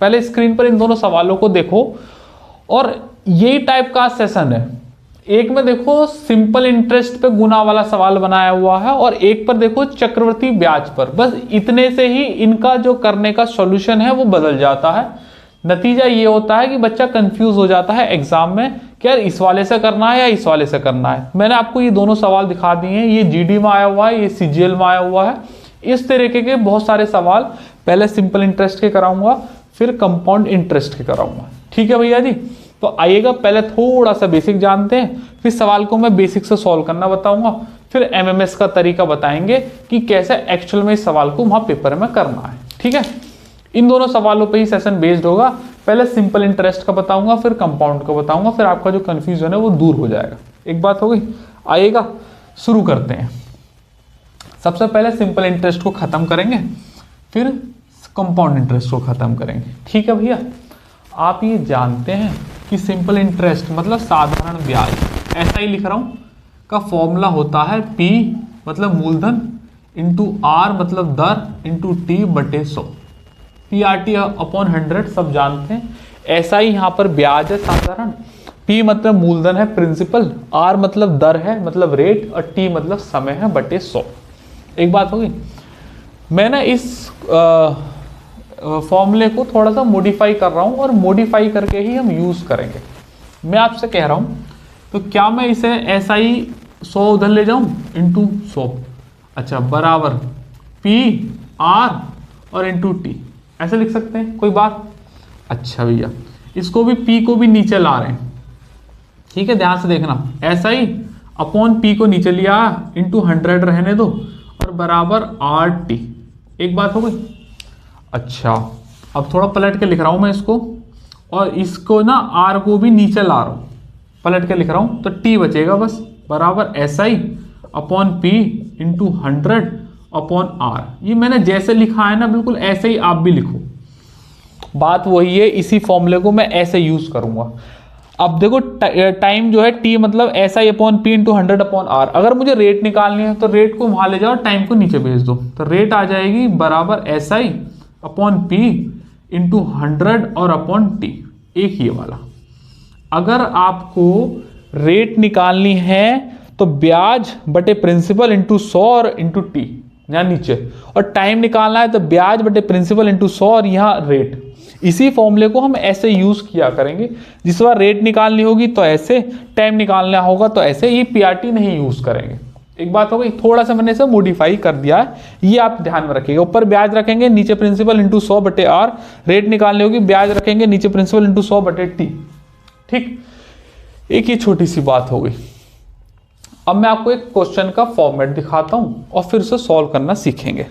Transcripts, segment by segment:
पहले स्क्रीन पर इन दोनों सवालों को देखो और यही टाइप का सेशन है। एक में देखो सिंपल इंटरेस्ट पे गुना वाला सवाल बनाया हुआ है और एक पर देखो चक्रवृद्धि ब्याज पर। बस इतने से ही इनका जो करने का सॉल्यूशन है वो बदल जाता है। नतीजा ये होता है कि बच्चा कंफ्यूज हो जाता है एग्जाम में कि यार इस वाले से करना है या इस वाले से करना है। मैंने आपको ये दोनों सवाल दिखा दिए हैं, ये जीडी में आया हुआ है, ये सीजीएल में आया हुआ है। इस तरीके के बहुत सारे सवाल पहले सिंपल इंटरेस्ट के कराऊंगा, फिर कंपाउंड इंटरेस्ट के कराऊंगा। ठीक है भैया जी, तो आइएगा पहले थोड़ा सा बेसिक जानते हैं, फिर सवाल को मैं बेसिक से सॉल्व करना बताऊंगा, फिर एमएमएस का तरीका बताएंगे कि कैसे एक्चुअल में इस सवाल को वहां पेपर में करना है। ठीक है, इन दोनों सवालों पे ही सेशन बेस्ड होगा। पहले सिंपल इंटरेस्ट का बताऊंगा, फिर कंपाउंड का बताऊंगा, फिर आपका जो कंफ्यूजन है वो दूर हो जाएगा। एक बात हो गई, आइएगा शुरू करते हैं। सबसे पहले सिंपल इंटरेस्ट को खत्म करेंगे, फिर कंपाउंड इंटरेस्ट को खत्म करेंगे। ठीक है भैया, आप ये जानते हैं कि सिंपल इंटरेस्ट मतलब साधारण ब्याज, ऐसा ही लिख रहा हूं, का फॉर्मूला होता है P मतलब मूलधन इंटू R मतलब दर इंटू T बटे 100। PRT अपॉन 100 सब जानते हैं। ऐसा ही यहाँ पर ब्याज है साधारण। P मतलब मूलधन है प्रिंसिपल, R मतलब दर है मतलब रेट, और T मतलब समय है बटे 100। एक बात होगी, मैंने इस फॉर्मूले को थोड़ा सा मॉडिफाई कर रहा हूं और मॉडिफाई करके ही हम यूज करेंगे। मैं आपसे कह रहा हूं, तो क्या मैं इसे ऐसा ही 100 उधर ले जाऊं इंटू 100, अच्छा बराबर P R और इंटू T, ऐसे लिख सकते हैं, कोई बात? अच्छा भैया, इसको भी P को भी नीचे ला रहे हैं। ठीक है, ध्यान से देखना, ऐसा ही अपॉन P को नीचे लिया इंटू 100 रहने दो और बराबर RT। एक बात हो गई। अच्छा, अब थोड़ा पलट के लिख रहा हूं मैं इसको, और इसको ना R को भी नीचे ला रहा हूं, पलट के लिख रहा हूं, तो T बचेगा बस, बराबर SI upon P into 100 upon R। ये मैंने जैसे लिखा है ना बिल्कुल ऐसे ही आप भी लिखो, बात वही है। इसी फॉर्मूले को मैं ऐसे यूज करूंगा। अब देखो टाइम जो है T मतलब SI upon P into 100 upon R। अगर मुझे रेट निकालनी है तो रेट को वहां ले जाओ, टाइम को नीचे भेज दो, तो रेट आ जाएगी बराबर SI अपॉन P इंटू 100 और अपॉन T, एक ही वाला। अगर आपको रेट निकालनी है तो ब्याज बटे प्रिंसिपल इंटू 100 और इंटू T यहाँ नीचे, और टाइम निकालना है तो ब्याज बटे प्रिंसिपल इंटू 100 और यहाँ रेट। इसी फॉर्मूले को हम ऐसे यूज किया करेंगे। जिस बार रेट निकालनी होगी तो ऐसे, टाइम निकालना होगा तो ऐसे, ये PRT नहीं यूज करेंगे। एक बात हो गई, थोड़ा सा मैंने इसे मॉडिफाई कर दिया है, ये आप ध्यान में रखिएगा। ऊपर ब्याज रखेंगे, नीचे प्रिंसिपल इंटू 100 बटे R। रेट निकालनी होगी, ब्याज रखेंगे, नीचे प्रिंसिपल इंटू 100 बटे T। ठीक, एक ये छोटी सी बात हो गई। अब मैं आपको एक क्वेश्चन का फॉर्मेट दिखाता हूं और फिर उसे सॉल्व करना सीखेंगे।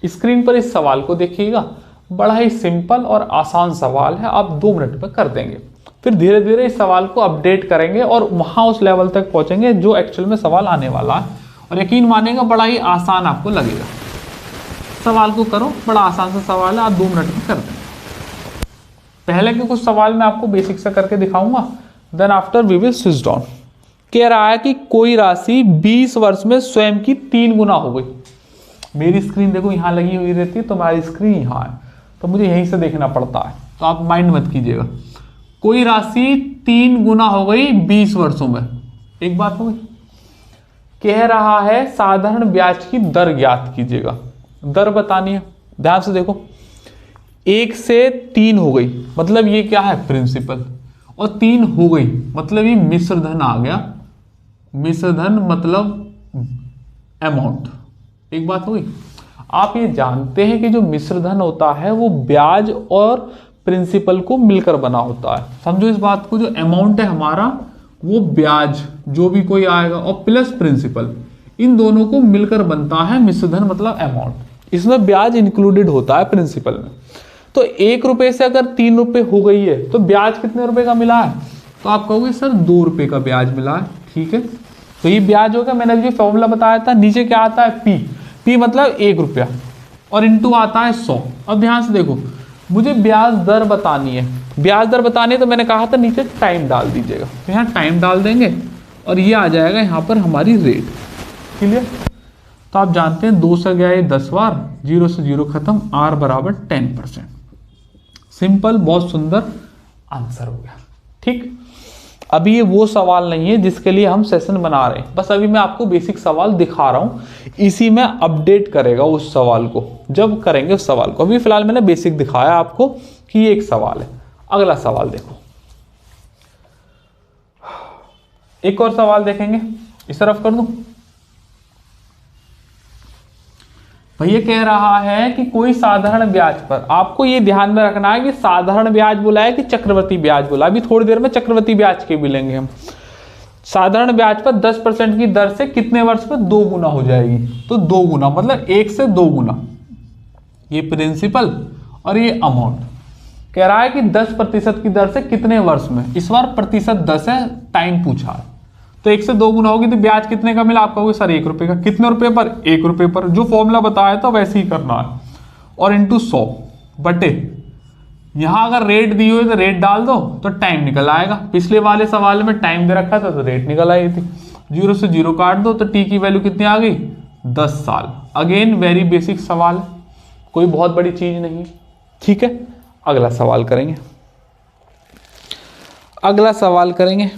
स्क्रीन पर इस सवाल को देखिएगा, बड़ा ही सिंपल और आसान सवाल है, आप 2 मिनट में कर देंगे। फिर धीरे धीरे इस सवाल को अपडेट करेंगे और वहां उस लेवल तक पहुंचेंगे जो एक्चुअल में सवाल आने वाला है, और यकीन मानेगा बड़ा ही आसान आपको लगेगा। सवाल को करो, बड़ा आसान सा सवाल है, आप 2 मिनट में कर देंगे। पहले के कुछ सवाल मैं आपको बेसिक से करके दिखाऊंगा, then after we will switch down. कह रहा है कि कोई राशि 20 वर्ष में स्वयं की 3 गुना हो गई। मेरी स्क्रीन देखो यहाँ लगी हुई रहती है, तुम्हारी स्क्रीन यहाँ है, तो मुझे यहीं से देखना पड़ता है, तो आप माइंड मत कीजिएगा। कोई राशि 3 गुना हो गई 20 वर्षों में। एक बात हो गई, कह रहा है साधारण ब्याज की दर ज्ञात कीजिएगा। दर बतानी है, ध्यान से देखो, 1 से 3 हो गई मतलब ये क्या है, प्रिंसिपल, और 3 हो गई मतलब ये मिश्र धन आ गया। मिश्र धन मतलब अमाउंट। एक बात हो गई। आप ये जानते हैं कि जो मिश्र धन होता है वो ब्याज और प्रिंसिपल को मिलकर बना होता है। समझो इस बात को, जो अमाउंट है हमारा वो ब्याज जो भी कोई आएगा और प्लस प्रिंसिपल, इन दोनों को मिलकर बनता है मिश्र धन मतलब अमाउंट। इसमें ब्याज इंक्लूडेड होता है प्रिंसिपल में। तो 1 रुपए से अगर 3 रुपए हो गई है तो ब्याज कितने रुपए का मिला है, तो आप कहोगे सर 2 रुपए का ब्याज मिला है। ठीक है, तो ये ब्याज होगा। मैंने जो फॉर्मूला बताया था, नीचे क्या आता है, P मतलब 1 रुपया और इंटू आता है 100। अब ध्यान से देखो, मुझे ब्याज दर बतानी है। ब्याज दर बतानी है तो मैंने कहा था नीचे टाइम डाल दीजिएगा, तो यहाँ टाइम डाल देंगे और ये आ जाएगा यहाँ पर हमारी रेट। क्लियर? तो आप जानते हैं 2 से गया ये 10 बार, 0 से 0 खत्म, R बराबर 10%। सिंपल, बहुत सुंदर आंसर हो गया। ठीक, अभी ये वो सवाल नहीं है जिसके लिए हम सेशन बना रहे हैं, बस अभी मैं आपको बेसिक सवाल दिखा रहा हूं, इसी में अपडेट करेगा उस सवाल को जब करेंगे उस सवाल को। अभी फिलहाल मैंने बेसिक दिखाया आपको कि ये एक सवाल है। अगला सवाल देखो, एक और सवाल देखेंगे, इस तरफ कर दूं। भैया कह रहा है कि कोई साधारण ब्याज पर, आपको ये ध्यान में रखना है कि साधारण ब्याज बोला है कि चक्रवृद्धि ब्याज बोला। अभी थोड़ी देर में चक्रवृद्धि ब्याज के भी लेंगे हम। साधारण ब्याज पर 10% की दर से कितने वर्ष में 2 गुना हो जाएगी? तो 2 गुना मतलब 1 से 2 गुना। ये प्रिंसिपल और ये अमाउंट कह रहा है कि 10% की दर से कितने वर्ष में। इस बार प्रतिशत 10 है, टाइम पूछा है, तो 1 से 2 गुना होगी तो ब्याज कितने का मिला? आप कहोगे सर 1 रुपए का। कितने रुपए पर? 1 रुपए पर। जो फॉर्मूला बताया था वैसे ही करना है, और इंटू 100 बटे, यहां अगर रेट दी हुई तो रेट डाल दो तो टाइम निकल आएगा। पिछले वाले सवाल में टाइम दे रखा था तो रेट निकल आई थी। 0 से 0 काट दो तो टी की वैल्यू कितनी आ गई? 10 साल। अगेन वेरी बेसिक सवाल, कोई बहुत बड़ी चीज नहीं। ठीक है, अगला सवाल करेंगे। अगला सवाल करेंगे,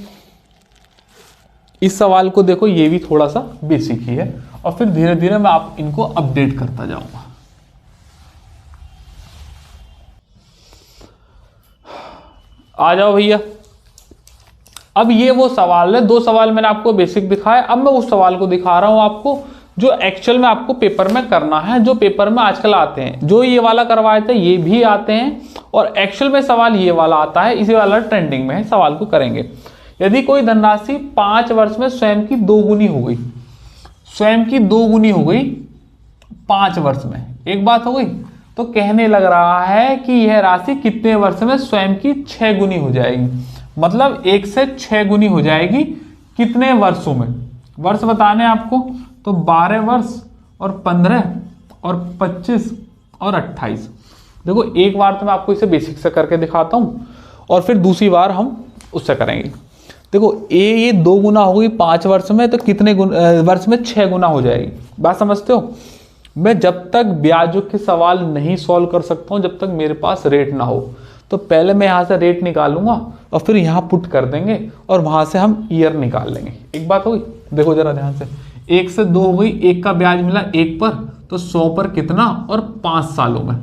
इस सवाल को देखो, ये भी थोड़ा सा बेसिक ही है, और फिर धीरे धीरे मैं आप इनको अपडेट करता जाऊंगा। आ जाओ भैया। अब ये वो सवाल है, 2 सवाल मैंने आपको बेसिक दिखाया, अब मैं उस सवाल को दिखा रहा हूं आपको जो एक्चुअल में आपको पेपर में करना है, जो पेपर में आजकल आते हैं। जो ये वाला करवाए थे ये भी आते हैं, और एक्चुअल में सवाल ये वाला आता है, इसी वाला ट्रेंडिंग में है। सवाल को करेंगे, यदि कोई धनराशि 5 वर्ष में स्वयं की 2 गुनी हो गई, स्वयं की 2 गुनी हो गई 5 वर्ष में, एक बात हो गई, तो कहने लग रहा है कि यह राशि कितने वर्ष में स्वयं की 6 गुनी हो जाएगी। मतलब 1 से 6 गुनी हो जाएगी कितने वर्षों में? वर्ष बताने आपको, तो 12 वर्ष और 15 और 25 और 28। देखो एक बार तो मैं आपको इसे बेसिक से करके दिखाता हूं, और फिर दूसरी बार हम उससे करेंगे। देखो ये 2 गुना हो गई 5 वर्ष में, तो कितने वर्ष में 6 गुना हो जाएगी। बात समझते हो? मैं जब तक ब्याजों के सवाल नहीं सॉल्व कर सकता हूं, जब तक मेरे पास रेट ना हो, तो पहले मैं यहां से रेट निकालूंगा और फिर यहां पुट कर देंगे, और वहां से हम ईयर निकाल लेंगे। एक बात हो गई? देखो जरा ध्यान से, 1 से 2 हो गई, 1 का ब्याज मिला 1 पर, तो 100 पर कितना, और 5 सालों में।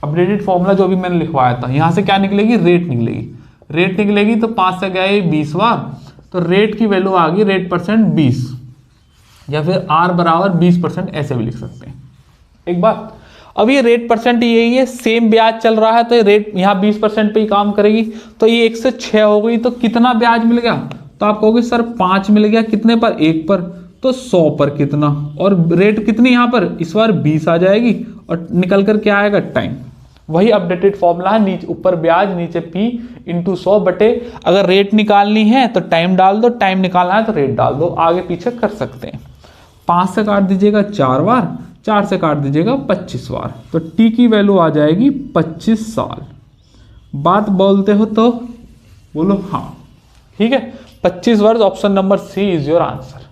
अपडेटेड फॉर्मूला जो भी मैंने लिखवाया था, यहां से क्या निकलेगी? रेट निकलेगी। रेट निकलेगी तो 5 से गए 20 बार, तो रेट की वैल्यू आ गई, रेट परसेंट 20, या फिर R बराबर 20%, ऐसे भी लिख सकते हैं। एक बात, अब ये रेट परसेंट यही है, सेम ब्याज चल रहा है, तो ये रेट यहाँ 20% पे ही काम करेगी। तो ये 1 से 6 हो गई, तो कितना ब्याज मिल गया? तो आप कहोगे सर 5 मिल गया, कितने पर? 1 पर, तो 100 पर कितना, और रेट कितनी यहाँ पर इस बार 20 आ जाएगी, और निकल कर क्या आएगा? टाइम। वही अपडेटेड फॉर्मूला है, नीचे ऊपर ब्याज नीचे P इंटू 100 बटे, अगर रेट निकालनी है तो टाइम डाल दो, टाइम निकालना है तो रेट डाल दो, आगे पीछे कर सकते हैं। 5 से काट दीजिएगा 4 बार, 4 से काट दीजिएगा 25 बार, तो T की वैल्यू आ जाएगी 25 साल। बात बोलते हो तो बोलो हाँ, ठीक है। 25 वर्ष, option number C is your answer.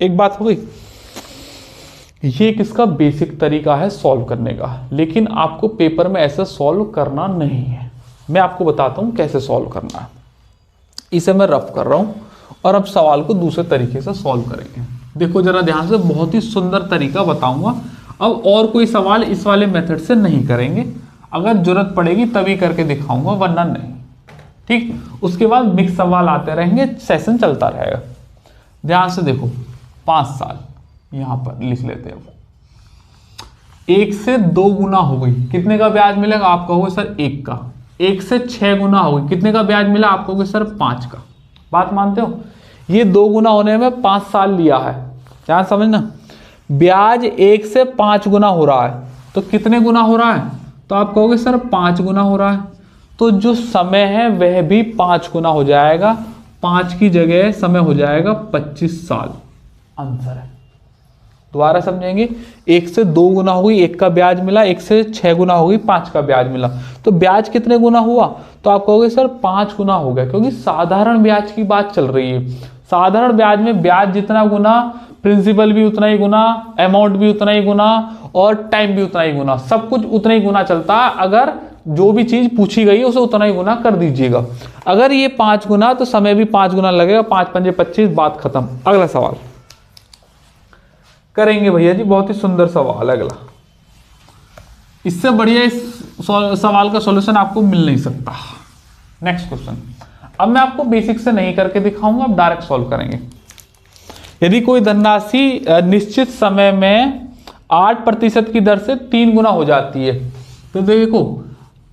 एक बात हो गई। ये किसका बेसिक तरीका है सॉल्व करने का, लेकिन आपको पेपर में ऐसे सॉल्व करना नहीं है। मैं आपको बताता हूं कैसे सॉल्व करना है। इसे मैं रफ कर रहा हूं, और अब सवाल को दूसरे तरीके से सॉल्व करेंगे। देखो जरा ध्यान से, बहुत ही सुंदर तरीका बताऊंगा। अब और कोई सवाल इस वाले मेथड से नहीं करेंगे, अगर जरूरत पड़ेगी तभी करके दिखाऊंगा, वरना नहीं। ठीक, उसके बाद मिक्स सवाल आते रहेंगे, सेशन चलता रहेगा। ध्यान से देखो, 5 साल यहां पर लिख लेते हैं। 1 से 2 गुना हो गई, कितने का ब्याज मिलेगा? आप कहोगे सर 1 का। 1 से 6 गुना हो गई, कितने का ब्याज मिला? आप कहोगे सर 5 का। बात मानते हो? ये 2 गुना होने में 5 साल लिया है, क्या समझना। ब्याज 1 से 5 गुना हो रहा है, तो कितने गुना हो रहा है? तो आप कहोगे सर 5 गुना हो रहा है, तो जो समय है वह भी 5 गुना हो जाएगा। 5 की जगह समय हो जाएगा 25 साल। आंसर है। दोबारा समझेंगे, 1 से 2 गुना हो गई, 1 का ब्याज मिला, 1 से 6 गुना हो गई, 5 का ब्याज मिला, तो ब्याज कितने गुना हुआ? तो आप कहोगे सर 5 गुना हो गया, क्योंकि साधारण ब्याज की बात चल रही है। साधारण ब्याज में ब्याज जितना गुना, प्रिंसिपल भी उतना ही गुना, अमाउंट भी उतना ही गुना, और टाइम भी उतना ही गुना, सब कुछ उतना ही गुना चलता है अगर जो भी चीज पूछी गई है उसे उतना ही गुना कर दीजिएगा। अगर ये 5 गुना तो समय भी 5 गुना लगेगा, 5 पंजे 25, बात खत्म। अगला सवाल करेंगे भैया जी, बहुत ही सुंदर सवाल है अगला। इससे बढ़िया इस सवाल का सॉल्यूशन आपको मिल नहीं सकता। Next question. अब मैं आपको बेसिक से नहीं करके दिखाऊंगा, अब डायरेक्ट सॉल्व करेंगे। यदि कोई धनराशि निश्चित समय में 8% की दर से 3 गुना हो जाती है, तो देखो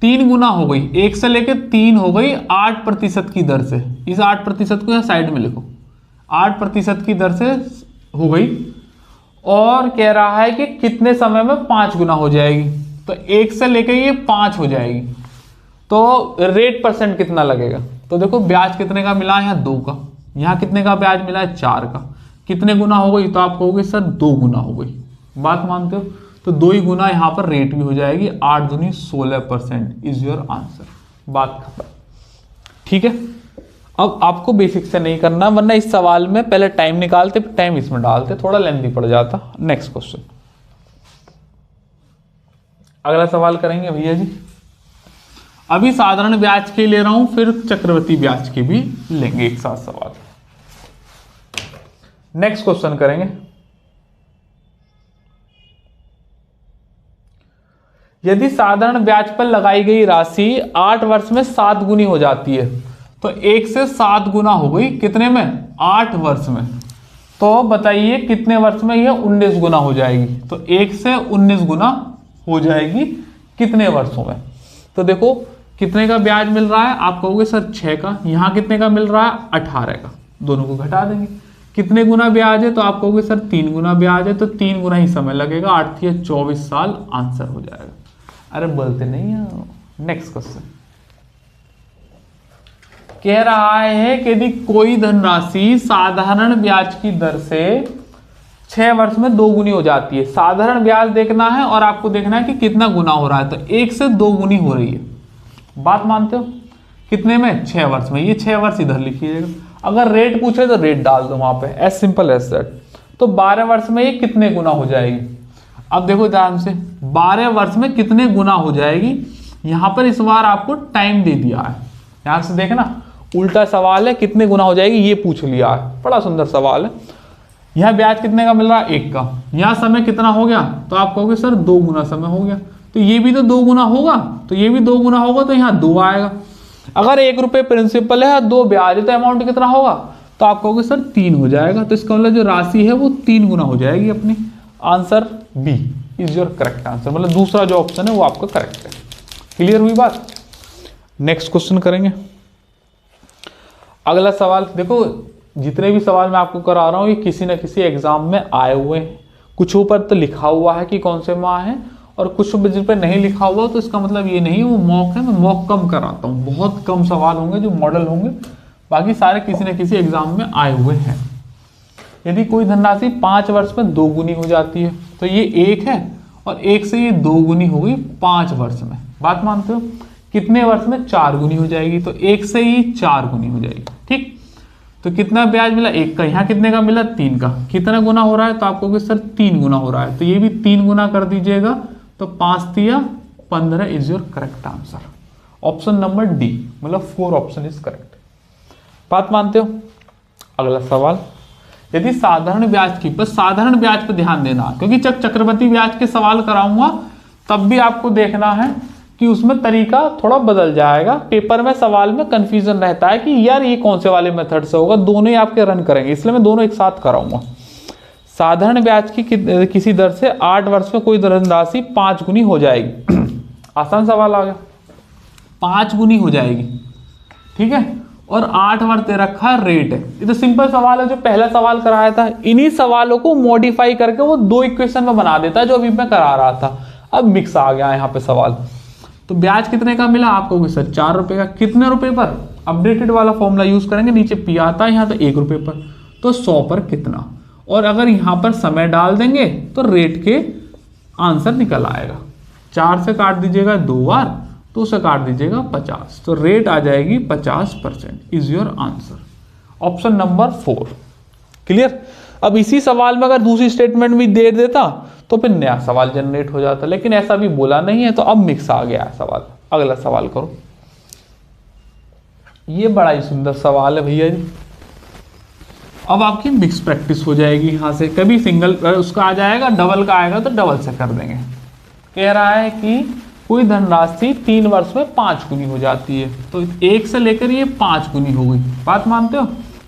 3 गुना हो गई, 1 से लेके 3 हो गई 8% की दर से। इस 8% को यहाँ साइड में लिखो, 8% की दर से हो गई, और कह रहा है कि कितने समय में 5 गुना हो जाएगी। तो 1 से लेके ये 5 हो जाएगी, तो रेट परसेंट कितना लगेगा। तो देखो ब्याज कितने का मिला है, यहाँ 2 का, यहाँ कितने का ब्याज मिला है 4 का, कितने गुना हो गई, तो आप कहोगे सर 2 गुना हो गई। बात मानते हो, तो 2 ही गुना यहाँ पर रेट भी हो जाएगी, 8 दूनी 16% इज योर आंसर। बात खत्म, ठीक है। अब आपको बेसिक से नहीं करना, वरना इस सवाल में पहले टाइम निकालते फिर टाइम इसमें डालते, थोड़ा लेंथी पड़ जाता। नेक्स्ट क्वेश्चन, अगला सवाल करेंगे भैया जी। अभी साधारण ब्याज के ले रहा हूं, फिर चक्रवृद्धि ब्याज के भी लेंगे एक साथ सवाल। नेक्स्ट क्वेश्चन करेंगे। यदि साधारण ब्याज पर लगाई गई राशि 8 वर्ष में 7 गुनी हो जाती है, तो 1 से 7 गुना हो गई कितने में, 8 वर्ष में। तो बताइए कितने वर्ष में यह 19 गुना हो जाएगी। तो 1 से 19 गुना हो जाएगी कितने वर्षों में। तो देखो कितने का ब्याज मिल रहा है, आप कहोगे सर 6 का, यहां कितने का मिल रहा है 18 का, दोनों को घटा देंगे। कितने गुना ब्याज है, तो आप कहोगे सर 3 गुना ब्याज है, तो 3 गुना ही समय लगेगा, 8 या 24 साल आंसर हो जाएगा। अरे बोलते नहीं है। नेक्स्ट क्वेश्चन कह रहा है कि यदि कोई धनराशि साधारण ब्याज की दर से 6 वर्ष में 2 गुनी हो जाती है। साधारण ब्याज देखना है और आपको देखना है कि कितना गुना हो रहा है, तो 1 से 2 गुनी हो रही है। बात मानते हो, कितने में, 6 वर्ष में। ये 6 वर्ष इधर लिखिएगा, अगर रेट पूछे तो रेट डाल दो वहां पे, एज सिंपल एज दैट। तो 12 वर्ष में ये कितने गुना हो जाएगी। अब देखो ध्यान से, 12 वर्ष में कितने गुना हो जाएगी। यहां पर इस बार आपको टाइम दे दिया है, ध्यान से देखना, उल्टा सवाल है, कितने गुना हो जाएगी ये पूछ लिया है। बड़ा सुंदर सवाल है। यहाँ ब्याज कितने का मिल रहा है, 1 का, यहाँ समय कितना हो गया, तो आप कहोगे सर 2 गुना समय हो गया, तो ये भी तो 2 गुना होगा, तो ये भी 2 गुना होगा, तो यहाँ 2 आएगा। अगर 1 रुपये प्रिंसिपल है, 2 ब्याज है, तो अमाउंट कितना होगा, तो आप कहोगे सर 3 हो जाएगा। तो इसका मतलब जो राशि है वो 3 गुना हो जाएगी अपनी। Answer B is your correct answer, मतलब दूसरा जो ऑप्शन है वो आपका करेक्ट है। क्लियर हुई बात। नेक्स्ट क्वेश्चन करेंगे। अगला सवाल देखो, जितने भी सवाल मैं आपको करा रहा हूं ये किसी न किसी एग्जाम में आए हुए हैं। कुछ ऊपर तो लिखा हुआ है कि कौन से माह है, और कुछ जिन पर नहीं लिखा हुआ, तो इसका मतलब ये नहीं वो मॉक है। मैं मॉक कम कराता हूँ, बहुत कम सवाल होंगे जो मॉडल होंगे, बाकी सारे किसी न किसी एग्जाम में आए हुए हैं। यदि कोई धनराशि 5 वर्ष में 2 गुनी हो जाती है, तो ये 1 है, और 1 से ये 2 गुनी हो गई 5 वर्ष में। बात मानते हो, कितने वर्ष में 4 गुनी हो जाएगी, तो 1 से ही 4 गुनी हो जाएगी। ठीक, तो कितना ब्याज मिला, 1 का, यहाँ कितने का मिला 3 का, कितना गुना हो रहा है, तो आप कहोगे सर 3 गुना हो रहा है, तो ये भी 3 गुना कर दीजिएगा, तो 5 तिया 15 is your correct answer. Option number D, मतलब 4 ऑप्शन इज करेक्ट। बात मानते हो। अगला सवाल, यदि साधारण ब्याज की, बस साधारण ब्याज पर ध्यान देना, क्योंकि जब चक्रवृद्धि ब्याज के सवाल कराऊंगा तब भी आपको देखना है कि उसमें तरीका थोड़ा बदल जाएगा। पेपर में सवाल में कंफ्यूजन रहता है कि यार ये कौन से वाले मेथड से होगा, दोनों ही आपके रन करेंगे, इसलिए मैं दोनों एक साथ कराऊंगा। साधारण ब्याज की किसी दर से 8 वर्ष में कोई धनराशि 5 गुनी हो जाएगी। आसान सवाल आ गया, 5 गुनी हो जाएगी, ठीक है, और 8 वर्ष दे रखा है, रेट है। ये तो सिंपल सवाल है जो पहला सवाल कराया था। इन्हीं सवालों को मॉडिफाई करके वो 2 इक्वेशन में बना देता है जो अभी मैं करा रहा था। अब मिक्स आ गया यहाँ पे सवाल। तो ब्याज कितने का मिला, आप कहोगे सर 4 रुपए का, कितने रुपए पर, अपडेटेड वाला फॉर्मूला यूज करेंगे, नीचे पी आता है, यहाँ तो 1 रुपए पर, तो 100 पर कितना, और अगर यहाँ पर समय डाल देंगे तो रेट के आंसर निकल आएगा। 4 से काट दीजिएगा 2 बार, तो उसे काट दीजिएगा 50, तो रेट आ जाएगी 50% is your answer. Option number 4। Clear. अब इसी सवाल में अगर दूसरी स्टेटमेंट भी दे देता तो फिर नया सवाल जनरेट हो जाता, लेकिन ऐसा भी बोला नहीं है, तो अब मिक्स आ गया है सवाल। अगला सवाल करो। ये बड़ा ही सुंदर सवाल है भैया जी। अब आपकी मिक्स प्रैक्टिस हो जाएगी। यहाँ से कभी सिंगल उसका आ जाएगा, डबल का आएगा तो डबल से कर देंगे। कह रहा है कि कोई धनराशि 3 वर्ष में 5 गुनी हो जाती है, तो 1 से लेकर ये 5 गुनी हो गई। बात मानते हो?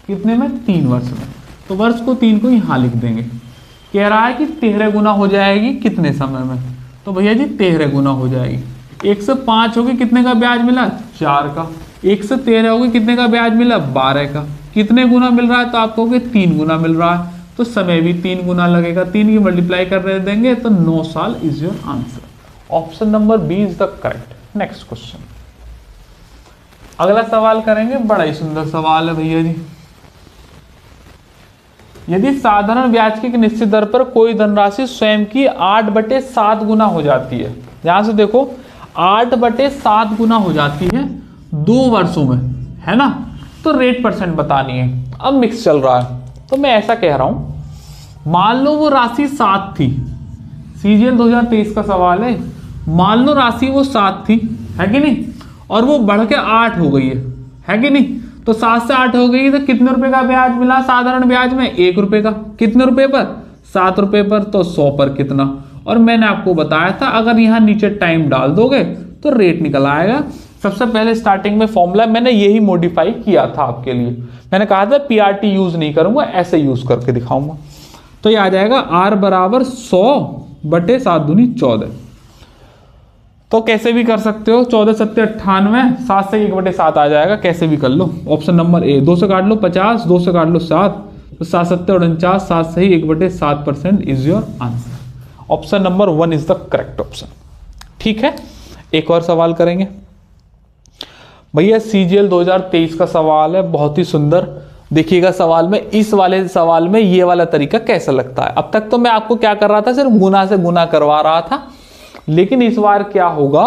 कितने में? 3 वर्ष में। तो वर्ष को 3 को यहाँ लिख देंगे। कह रहा है कि 13 गुना हो जाएगी कितने समय में? तो भैया जी 13 गुना हो जाएगी। 1 से 5 होगी, कितने का ब्याज मिला? 4 का। 1 से 13 होगी, कितने का ब्याज मिला? 12 का। कितने गुना मिल रहा है? तो आप कहोगे 3 गुना मिल रहा है, तो समय भी 3 गुना लगेगा। 3 की मल्टीप्लाई कर देंगे तो 9 साल is your answer. Option number B is the correct. Next question, अगला सवाल करेंगे। बड़ा ही सुंदर सवाल है भैया जी। यदि साधारण ब्याज की एक निश्चित दर पर कोई धनराशि स्वयं की 8/7 गुना हो जाती है, यहां से देखो 8/7 गुना हो जाती है 2 वर्षों में, है ना, तो रेट परसेंट बतानी है। अब मिक्स चल रहा है, तो मैं ऐसा कह रहा हूं, मान लो वो राशि 7 थी। सीजीएल 2023 का सवाल है। मान लो राशि वो 7 थी, है कि नहीं, और वो बढ़ के 8 हो गई है कि नहीं। तो 7 से 8 हो गई तो कितने रुपए का ब्याज मिला साधारण ब्याज में? 1 रुपए का। कितने रुपए पर? 7 रुपए पर। तो 100 पर कितना? और मैंने आपको बताया था अगर यहाँ नीचे टाइम डाल दोगे तो रेट निकल आएगा। सबसे पहले स्टार्टिंग में फॉर्मूला मैंने यही मॉडिफाई किया था आपके लिए। मैंने कहा था पीआरटी यूज नहीं करूंगा, ऐसे यूज करके दिखाऊंगा। तो ये आ जाएगा आर बराबर 100/7 दूनी 14। तो कैसे भी कर सकते हो, 14 7 98, 7 से 1/7 आ जाएगा, कैसे भी कर लो। ऑप्शन नंबर ए, 2 से काट लो 50, 2 से काट लो 7, तो 7 7 49, 7 से ही 1/7% is your answer. Option number 1 is the correct option. ठीक है, एक और सवाल करेंगे भैया। सीजीएल 2023 का सवाल है, बहुत ही सुंदर। देखिएगा सवाल में, इस वाले सवाल में ये वाला तरीका कैसा लगता है। अब तक तो मैं आपको क्या कर रहा था, सिर्फ गुना से गुना करवा रहा था, लेकिन इस बार क्या होगा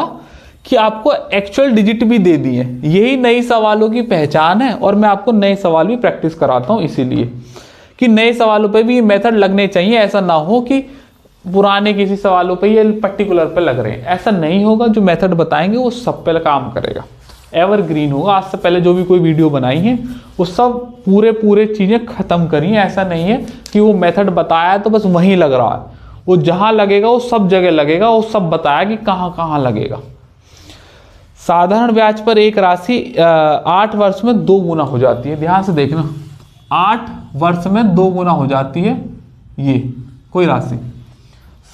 कि आपको एक्चुअल डिजिट भी दे दिए। यही नई सवालों की पहचान है, और मैं आपको नए सवाल भी प्रैक्टिस कराता हूं, इसीलिए कि नए सवालों पे भी ये मेथड लगने चाहिए। ऐसा ना हो कि पुराने किसी सवालों पे ये पर्टिकुलर पे लग रहे हैं, ऐसा नहीं होगा। जो मेथड बताएंगे वो सब पे काम करेगा, एवरग्रीन होगा। आज से पहले जो भी कोई वीडियो बनाई है वो सब पूरे चीजें खत्म करी है। ऐसा नहीं है कि वो मेथड बताया तो बस वहीं लग रहा है, वो जहां लगेगा वो सब जगह लगेगा, वो सब बताया कि कहां कहां लगेगा। साधारण ब्याज पर एक राशि 8 वर्ष में 2 गुना हो जाती है। ध्यान से देखना, 8 वर्ष में 2 गुना हो जाती है ये कोई राशि।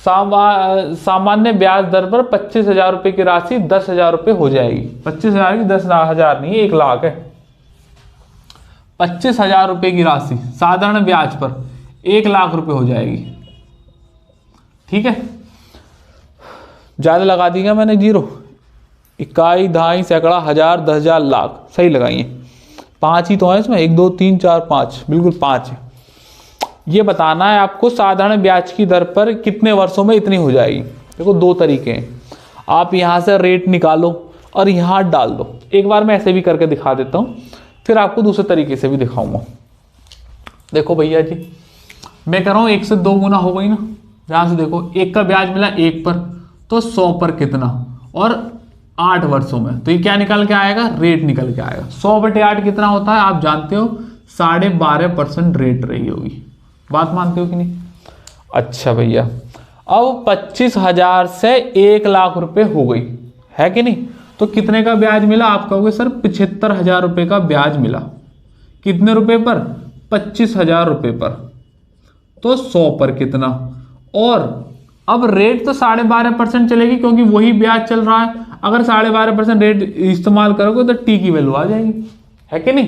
सामान्य ब्याज दर पर 25,000 रुपए की राशि 10,000 रुपए हो जाएगी। 25,000 की 10,000 नहीं, 1 लाख है। 25,000 रुपए की राशि साधारण ब्याज पर 1 लाख रुपए हो जाएगी। ठीक है, ज्यादा लगा दिया मैंने, 0, इकाई, दहाई, सैकड़ा, हजार, 10,000, लाख, सही लगाइए। 5 ही तो है इसमें, 1 2 3 4 5, बिल्कुल 5 है। ये बताना है आपको साधारण ब्याज की दर पर कितने वर्षों में इतनी हो जाएगी। देखो 2 तरीके हैं, आप यहां से रेट निकालो और यहां डाल दो। एक बार मैं ऐसे भी करके दिखा देता हूं, फिर आपको दूसरे तरीके से भी दिखाऊंगा। देखो भैया जी, मैं कह रहा हूं 1 से 2 गुना हो गई ना। ध्यान से देखो, 1 का ब्याज मिला 1 पर, तो 100 पर कितना, और 8 वर्षों में, तो ये क्या निकल के आएगा? रेट निकल के आएगा। 100/8 कितना होता है आप जानते हो? 12.5% रेट रही होगी। बात मानते हो कि नहीं? अच्छा भैया, अब 25,000 से 1 लाख रुपए हो गई, है कि नहीं? तो कितने का ब्याज मिला? आप कहोगे सर 75,000 रुपए का ब्याज मिला। कितने रुपए पर? 25,000 रुपए पर। तो 100 पर कितना, और अब रेट तो 12.5% चलेगी, क्योंकि वही ब्याज चल रहा है। अगर 12.5% रेट इस्तेमाल करोगे तो टी की वैल्यू आ जाएगी, है कि नहीं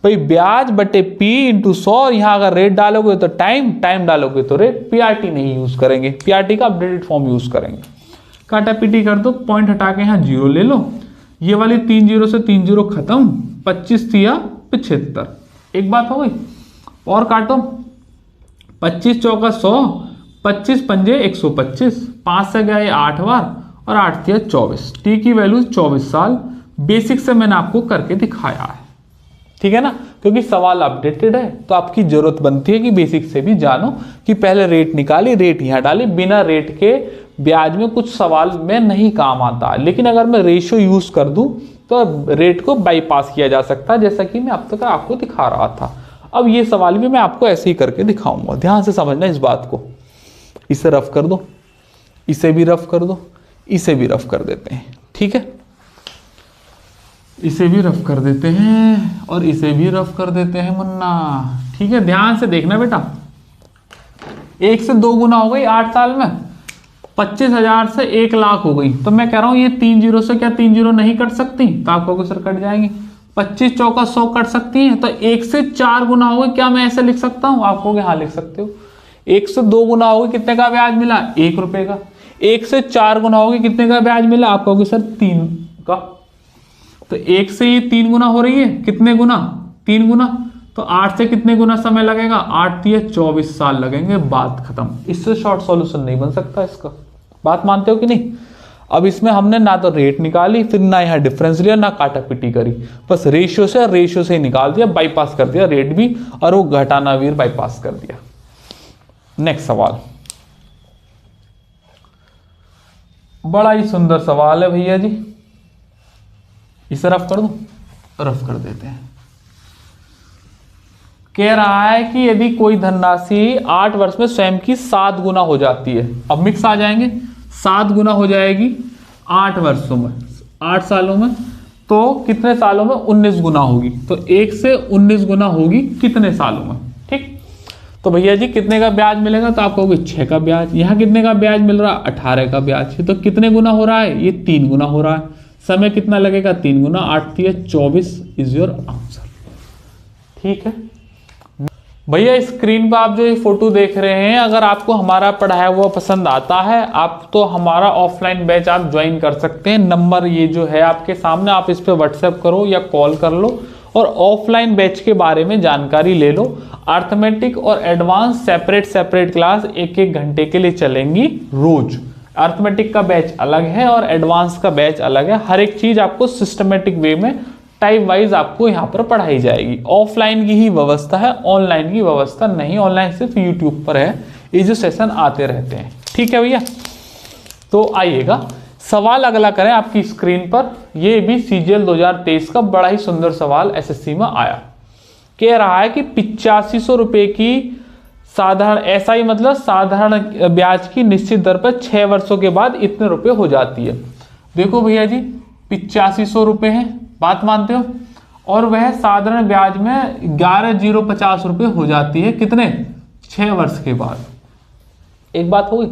भाई? ब्याज बटे पी इंटू 100। यहां अगर रेट डालोगे तो टाइम डालोगे तो रेट। पीआरटी नहीं यूज करेंगे, पीआरटी का अपडेटेड फॉर्म यूज करेंगे। काटा पीटी कर दो, पॉइंट हटा के यहां 0 ले लो। ये वाली 3 0 से 3 0 खत्म, 25 थिया 75। एक बात हो गई, और काटो। 25 चौका 100, 25 पंजे 125, 5 से गए 8 बार, और 8 थिया 24। टी की वैल्यू 24 साल। बेसिक से मैंने आपको करके दिखाया है, ठीक है ना, क्योंकि सवाल अपडेटेड है तो आपकी जरूरत बनती है कि बेसिक से भी जानो कि पहले रेट निकाली, रेट यहां डाली, बिना रेट के ब्याज में कुछ सवाल में नहीं काम आता है, लेकिन अगर मैं रेशियो यूज कर दूं तो रेट को बाईपास किया जा सकता है, जैसा कि मैं अब तक आपको दिखा रहा था। अब ये सवाल भी मैं आपको ऐसे ही करके दिखाऊंगा, ध्यान से समझना इस बात को। इसे रफ कर दो, इसे भी रफ कर दो, इसे भी रफ कर देते हैं, ठीक है, इसे भी रफ कर देते हैं और इसे भी रफ कर देते हैं मुन्ना, ठीक है। ध्यान से देखना बेटा, 1 से 2 गुना हो गई 8 साल में, 25,000 से 1 लाख हो गई। तो मैं कह रहा हूं ये 3 जीरो से क्या 3 जीरो नहीं कट सकती? तो आप कहोगे सर कट जाएंगे। 25 चौका 100 कट सकती है, तो 1 से 4 गुना हो गई, क्या मैं ऐसे लिख सकता हूं? आप कहोगे हाँ लिख सकते हो। 1 से 2 गुना हो गई, कितने का ब्याज मिला? 1 रुपए का। 1 से 4 गुना हो गई, कितने का ब्याज मिला? आप कहोगे सर 3 का। तो 1 से ये 3 गुना हो रही है, कितने गुना? 3 गुना। तो 8 से कितने गुना समय लगेगा? 8 या 24 साल लगेंगे, बात खत्म। इससे शॉर्ट सॉल्यूशन नहीं बन सकता इसका, बात मानते हो कि नहीं? अब इसमें हमने ना तो रेट निकाली, फिर ना यहाँ डिफरेंस लिया, ना काटा पिटी करी, बस रेशियो से ही निकाल दिया, बाईपास कर दिया रेट भी, और वो घटाना वीर बाईपास कर दिया। नेक्स्ट सवाल, बड़ा ही सुंदर सवाल है भैया जी, इसे रफ कर दूं? रफ कर देते हैं। कह रहा है कि यदि कोई धनराशि 8 वर्ष में स्वयं की 7 गुना हो जाती है, अब मिक्स आ जाएंगे, 7 गुना हो जाएगी 8 वर्षों में, 8 सालों में, तो कितने सालों में? 19 गुना होगी। तो 1 से 19 गुना होगी कितने सालों में? ठीक। तो भैया जी कितने का ब्याज मिलेगा? तो आप कहोगे 6 का ब्याज। यहाँ कितने का ब्याज मिल रहा है? 18 का ब्याज। तो कितने गुना हो रहा है? ये 3 गुना हो रहा है। समय कितना लगेगा? 3 गुना, 8 या 24 इज योर आंसर। ठीक है भैया, स्क्रीन पर आप जो ये फोटो देख रहे हैं, अगर आपको हमारा पढ़ाया हुआ पसंद आता है, आप तो हमारा ऑफलाइन बैच आप ज्वाइन कर सकते हैं। नंबर ये जो है आपके सामने, आप इस पे व्हाट्सएप करो या कॉल कर लो और ऑफलाइन बैच के बारे में जानकारी ले लो। अर्थमेटिक और एडवांस सेपरेट क्लास 1-1 घंटे के लिए चलेंगी रोज। अर्थमेटिक का बैच अलग है और एडवांस का बैच अलग है। हर एक चीज आपको सिस्टमेटिक वे में टाइप वाइज आपको यहाँ पर पढ़ाई जाएगी। ऑफलाइन की ही व्यवस्था है, ऑनलाइन की व्यवस्था नहीं। ऑनलाइन सिर्फ यूट्यूब पर है, ये जो सेशन आते रहते हैं। ठीक है भैया, तो आइएगा सवाल अगला करें आपकी स्क्रीन पर। ये भी सीजीएल 2023 का बड़ा ही सुंदर सवाल एसएससी में आया। कह रहा है कि 8500 रुपए की साधारण एसआई मतलब साधारण ब्याज की निश्चित दर पर 6 वर्षों के बाद इतने रुपए हो जाती है। देखो भैया जी 8500 रुपए है, बात मानते हो, और वह साधारण ब्याज में 11,050 रुपए हो जाती है, कितने? 6 वर्ष के बाद। एक बात हो गई,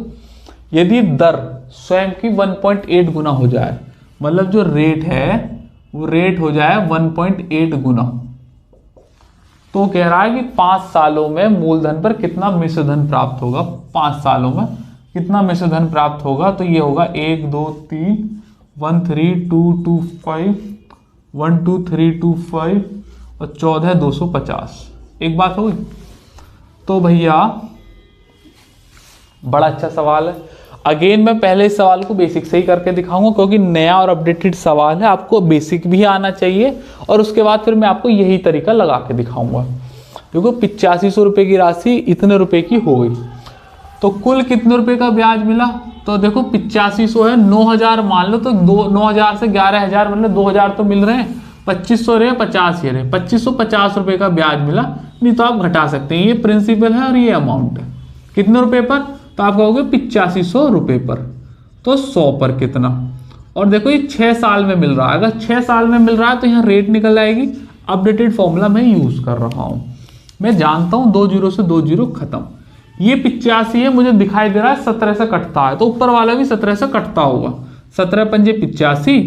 यदि दर स्वयं की 1.8 गुना हो जाए, मतलब जो रेट है वो रेट हो जाए 1.8 गुना, तो कह रहा है कि 5 सालों में मूलधन पर कितना मिश्रधन प्राप्त होगा? 5 सालों में कितना मिश्रधन प्राप्त होगा? तो ये होगा 1 2 3 1 3 2 2 5 1 2 3 2 5 और 14 250। एक बात होगी। तो भैया बड़ा अच्छा सवाल है। अगेन मैं पहले इस सवाल को बेसिक से ही करके दिखाऊंगा, क्योंकि नया और अपडेटेड सवाल है, आपको बेसिक भी आना चाहिए, और उसके बाद फिर मैं आपको यही तरीका लगा के दिखाऊंगा। देखो 8500 रुपए की राशि इतने रुपए की हो गई, तो कुल कितने रुपए का ब्याज मिला? तो देखो 8500 है, 9000 मान लो, तो 9000 से 11000 मतलब 2000 तो मिल रहे हैं। 2500 रहे 50 ही रहे, 2550 रुपए का ब्याज मिला। नहीं तो आप घटा सकते हैं, ये प्रिंसिपल है और ये अमाउंट है। कितने रुपए पर? तो आप कहोगे 8500 रुपए पर, तो 100 पर कितना? और देखो ये 6 साल में मिल रहा है। अगर 6 साल में मिल रहा है तो यहाँ रेट निकल आएगी। अपडेटेड फॉर्मूला मैं यूज कर रहा हूं, मैं जानता हूं 2 जीरो से 2 जीरो खत्म। ये 85 है, मुझे दिखाई दे रहा है 17 से कटता है, तो ऊपर वाला भी 17 से कटता होगा। 17 पंजे 85,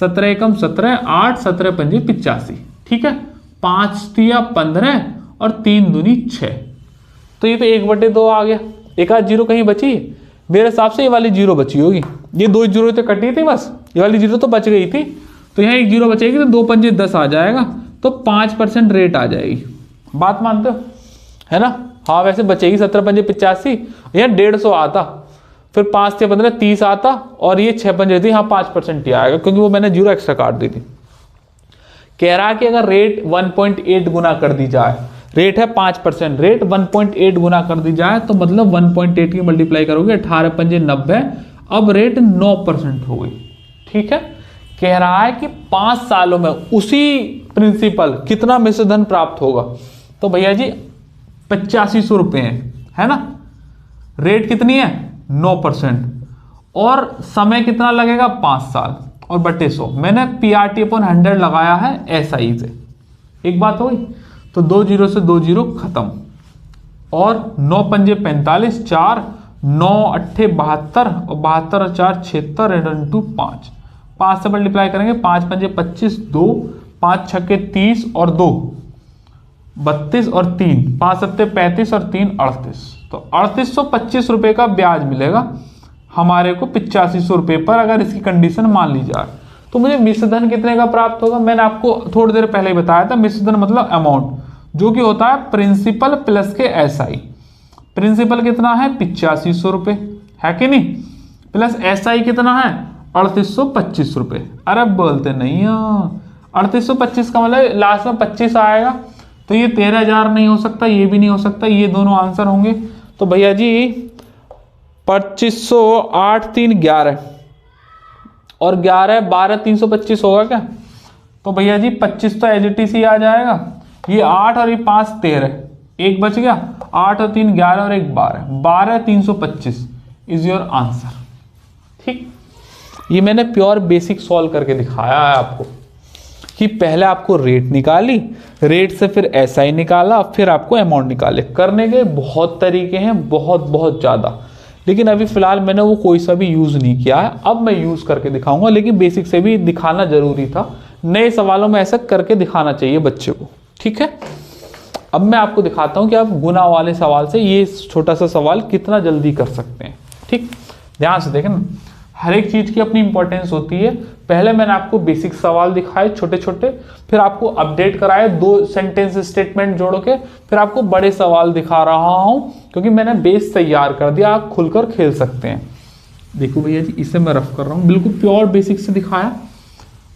17 एकम 17, 8 17 पंजे 85। ठीक है, 5 तिया 15 और 3 दूनी 6, तो ये तो 1/2 आ गया। एक आध जीरो कहीं बची? मेरे हिसाब से ये वाली जीरो बची होगी। ये 2 जीरो तो कटी थी, बस ये वाली जीरो तो बच गई थी, तो यहाँ 1 जीरो बचेगी, तो 2 पंजे 10 आ जाएगा, तो 5% रेट आ जाएगी। बात मानते हो, है ना? हाँ वैसे बचेगी 17 पंजे 85, यहाँ 150 आता, फिर 5 से 15 30 आता, और ये 6 पंजे थी, यहाँ 5% ही आएगा, क्योंकि वो मैंने जीरो एक्स्ट्रा काट दी थी। कह रहा है कि अगर रेट 1.8 गुना कर दी जाए, रेट है 5%, रेट 1.8 गुना कर दी जाए, तो मतलब 1.8 की मल्टीप्लाई करोगे 18 पंजे 90, अब रेट 9% हो गई। ठीक है, कह रहा है कि 5 सालों में उसी प्रिंसिपल कितना मिश्र धन प्राप्त होगा। तो भैया जी 8500 रुपये है ना, रेट कितनी है 9% और समय कितना लगेगा 5 साल और बटे 100। मैंने PRT/100 लगाया है SI से। एक बात हो गई, तो 2 जीरो से 2 जीरो खत्म और 9 पंजे 45, 4 9 अट्ठे 72 और 72 और 4 76 इंटू 5, 5 से मल्टीप्लाई करेंगे, 5 पंजे 25, 2 5 छक्के 30 और 2 32 और 3 5 सत्ते 35 और 3 38। तो 3825 रुपये का ब्याज मिलेगा हमारे को 8500 रुपये पर, अगर इसकी कंडीशन मान ली जाए। तो मुझे मिश्र धन कितने का प्राप्त होगा, मैंने आपको थोड़ी देर पहले ही बताया था। मिश्र धन मतलब अमाउंट, जो कि होता है प्रिंसिपल प्लस के SI। प्रिंसिपल कितना है 8500 रुपये, है कि नहीं, प्लस SI कितना है 3825 रुपये। अरे बोलते नहीं 3825 का मतलब लास्ट में 25 आएगा, तो ये 13000 नहीं हो सकता, ये भी नहीं हो सकता, ये दोनों आंसर होंगे। तो भैया जी 2500 8 3 11 और 11 12 325 होगा क्या। तो भैया जी 25 तो एजिटी आ जाएगा, ये 8 और ये 5 13, एक बच गया, 8 और 3 11 और 1 12, 12 325 इज योर आंसर। ठीक, ये मैंने प्योर बेसिक सॉल्व करके दिखाया है आपको कि पहले आपको रेट निकाली, रेट से फिर SI निकाला, फिर आपको अमाउंट निकाले। करने के बहुत तरीके हैं, बहुत ज़्यादा, लेकिन अभी फिलहाल मैंने वो कोई सा भी यूज़ नहीं किया है। अब मैं यूज़ करके दिखाऊंगा, लेकिन बेसिक से भी दिखाना जरूरी था। नए सवालों में ऐसा करके दिखाना चाहिए बच्चे को। ठीक है, अब मैं आपको दिखाता हूँ कि आप गुना वाले सवाल से ये छोटा सा सवाल कितना जल्दी कर सकते हैं। ठीक, ध्यान से देखें ना, हर एक चीज़ की अपनी इंपॉर्टेंस होती है। पहले मैंने आपको बेसिक सवाल दिखाए छोटे छोटे, फिर आपको अपडेट कराए 2 सेंटेंस स्टेटमेंट जोड़ के, फिर आपको बड़े सवाल दिखा रहा हूं क्योंकि मैंने बेस तैयार कर दिया, आप खुलकर खेल सकते हैं। देखो भैया जी, इसे मैं रफ कर रहा हूँ, बिल्कुल प्योर बेसिक से दिखाया,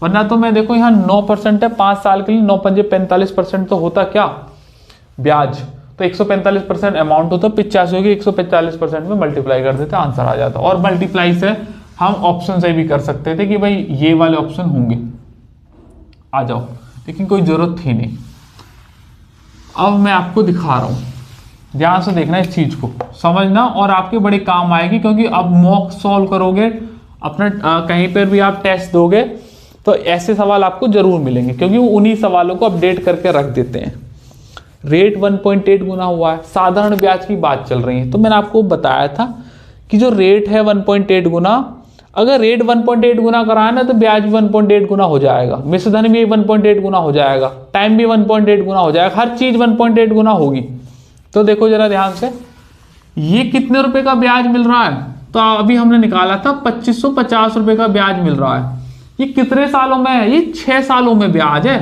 वरना तो मैं देखो यहाँ 9% है 5 साल के लिए, 9 पंजे 45% तो होता क्या ब्याज, तो 145% अमाउंट होता, 85 होगी 145% में मल्टीप्लाई कर देते, आंसर आ जाता। और मल्टीप्लाई से हम ऑप्शन से भी कर सकते थे कि भाई ये वाले ऑप्शन होंगे, आ जाओ, लेकिन कोई जरूरत थी नहीं। अब मैं आपको दिखा रहा हूं, ध्यान से देखना, इस चीज को समझना और आपके बड़े काम आएगी, क्योंकि अब मॉक सॉल्व करोगे अपने कहीं पर भी आप टेस्ट दोगे तो ऐसे सवाल आपको जरूर मिलेंगे, क्योंकि वो उन्हीं सवालों को अपडेट करके रख देते हैं। रेट 1.8 गुना हुआ है, साधारण ब्याज की बात चल रही है, तो मैंने आपको बताया था कि जो रेट है 1.8 गुना, अगर रेट 1.8 गुना कराए ना तो ब्याज भी 1.8 गुना हो जाएगा, मिश्र धन भी 1.8 गुना हो जाएगा, टाइम भी 1.8 गुना हो जाएगा, हर चीज 1.8 गुना होगी। तो देखो जरा ध्यान से, ये कितने रुपए का ब्याज मिल रहा है, तो अभी हमने निकाला था 2550 रुपए का ब्याज मिल रहा है। ये कितने सालों में है, ये 6 सालों में ब्याज है।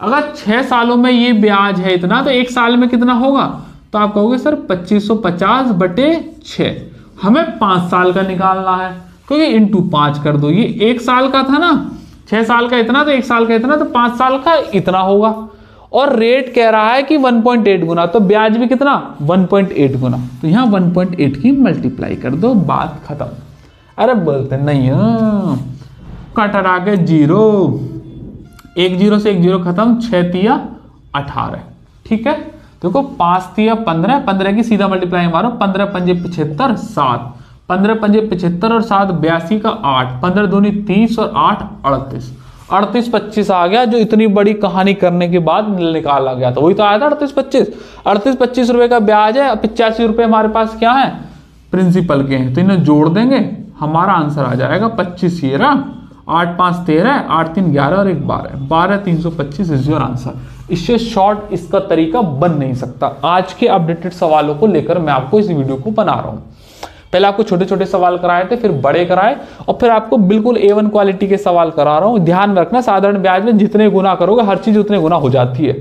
अगर 6 सालों में ये ब्याज है इतना, तो 1 साल में कितना होगा, तो आप कहोगे सर 2550 बटे 6, हमें 5 साल का निकालना है, क्योंकि इंटू 5 कर दो, ये 1 साल का था ना, 6 साल का इतना, तो 1 साल का इतना, तो 5 साल का इतना होगा। और रेट कह रहा है कि 1.8 गुना, तो ब्याज भी कितना 1.8 गुना, तो यहां 1.8 की मल्टीप्लाई कर दो, बात खत्म। अरे बोलते नहीं कट हटा के 0, 1 0 से 1 0 खत्म, 6 तिया 18। ठीक है, देखो 5 तिया 15, 15 की सीधा मल्टीप्लाई मारो, 15 पंजे 75 7, 15 पंजे 75 और 7 82 का 8, 15 दूनी 30 और 8 38, 38 25 आ गया, जो इतनी बड़ी कहानी करने के बाद निकाला गया था, वही तो आया था 38 25 रुपए का ब्याज है। 85 रुपए हमारे पास क्या है प्रिंसिपल के हैं, तो इन्हें जोड़ देंगे, हमारा आंसर आ जाएगा 25, ये रहा 8 5 13, 8 3 11 और 1 12, 12 325 इज योर आंसर। इससे शॉर्ट इसका तरीका बन नहीं सकता। आज के अपडेटेड सवालों को लेकर मैं आपको इस वीडियो को बना रहा हूं। पहले आपको छोटे छोटे सवाल कराए थे, फिर बड़े कराए, और फिर आपको बिल्कुल A1 क्वालिटी के सवाल करा रहा हूं। ध्यान में रखना, साधारण ब्याज में जितने गुना करोगे हर चीज उतने गुना हो जाती है,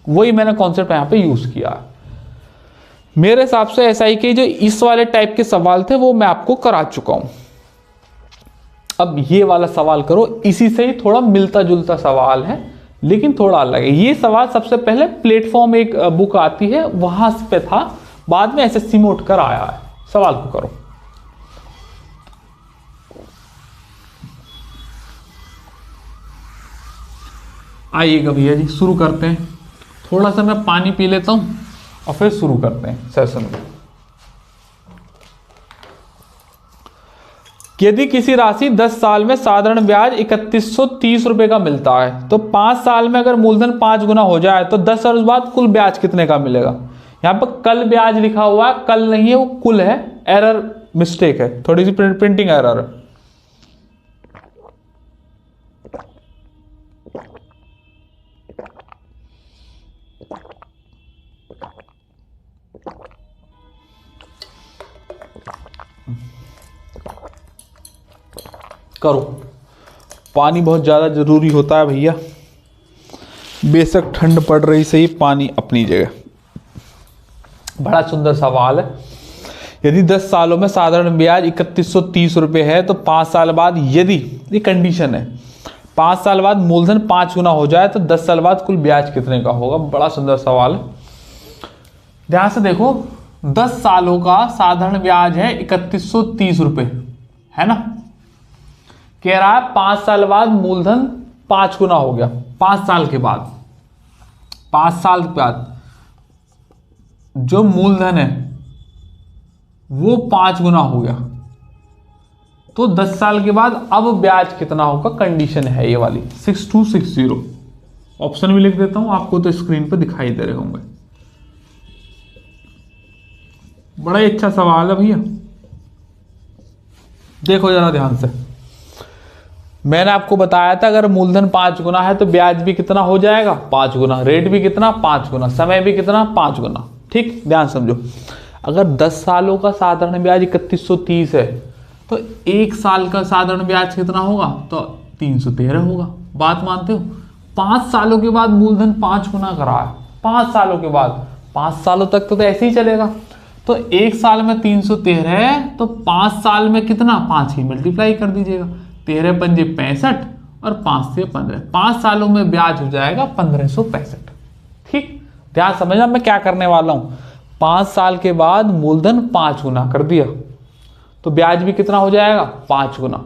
वही मैंने कॉन्सेप्ट यहाँ पे यूज किया है। मेरे हिसाब से SI के जो इस वाले टाइप के सवाल थे वो मैं आपको करा चुका हूं। अब ये वाला सवाल करो, इसी से ही थोड़ा मिलता जुलता सवाल है, लेकिन थोड़ा अलग है। ये सवाल सबसे पहले प्लेटफॉर्म एक बुक आती है वहां पे था, बाद में SSC में उठकर आया है। सवाल को करो। आइएगा भैया जी, शुरू करते हैं। थोड़ा सा मैं पानी पी लेता हूँ और फिर शुरू करते हैं सेशन में। यदि किसी राशि 10 साल में साधारण ब्याज 3130 रुपए का मिलता है तो 5 साल में अगर मूलधन 5 गुना हो जाए तो 10 साल बाद कुल ब्याज कितने का मिलेगा। यहाँ पर कल ब्याज लिखा हुआ है, कल नहीं है, वो कुल है, एरर मिस्टेक है, थोड़ी सी प्रिंटिंग एरर है। करो, पानी बहुत ज़्यादा ज़रूरी होता है भैया, बेशक ठंड पड़ रही सही, पानी अपनी जगह। बड़ा सुंदर सवाल है। यदि 10 सालों में साधारण ब्याज 3130 रुपये है तो 5 साल बाद, यदि ये कंडीशन है, 5 साल बाद मूलधन 5 गुना हो जाए तो 10 साल बाद कुल ब्याज कितने का होगा। बड़ा सुंदर सवाल है, ध्यान से देखो। 10 सालों का साधारण ब्याज है 3130 रुपये, है ना। कह रहा है 5 साल बाद मूलधन 5 गुना हो गया। 5 साल के बाद, 5 साल के बाद जो मूलधन है वो 5 गुना हो गया, तो 10 साल के बाद अब ब्याज कितना होगा। कंडीशन है ये वाली 6260। ऑप्शन भी लिख देता हूं, आपको तो स्क्रीन पे दिखाई दे रहे होंगे। बड़ा ही अच्छा सवाल है भैया, देखो जरा ध्यान से। मैंने आपको बताया था अगर मूलधन 5 गुना है तो ब्याज भी कितना हो जाएगा, 5 गुना, रेट भी कितना, 5 गुना, समय भी कितना, 5 गुना। ठीक, ध्यान समझो। अगर 10 सालों का साधारण ब्याज 3130 है तो 1 साल का साधारण ब्याज कितना होगा, तो 313 होगा। बात मानते हो। 5 सालों के बाद मूलधन 5 गुना करा है, 5 सालों के बाद, 5 सालों तक तो ऐसे ही चलेगा। तो 1 साल में 313 है तो 5 साल में कितना, 5 ही मल्टीप्लाई कर दीजिएगा, 13 पंजे 65 और 5 से 15, 5 सालों में ब्याज हो जाएगा 1565। ठीक, ध्यान समझना मैं क्या करने वाला हूं। 5 साल के बाद मूलधन 5 गुना कर दिया तो ब्याज भी कितना हो जाएगा, 5 गुना।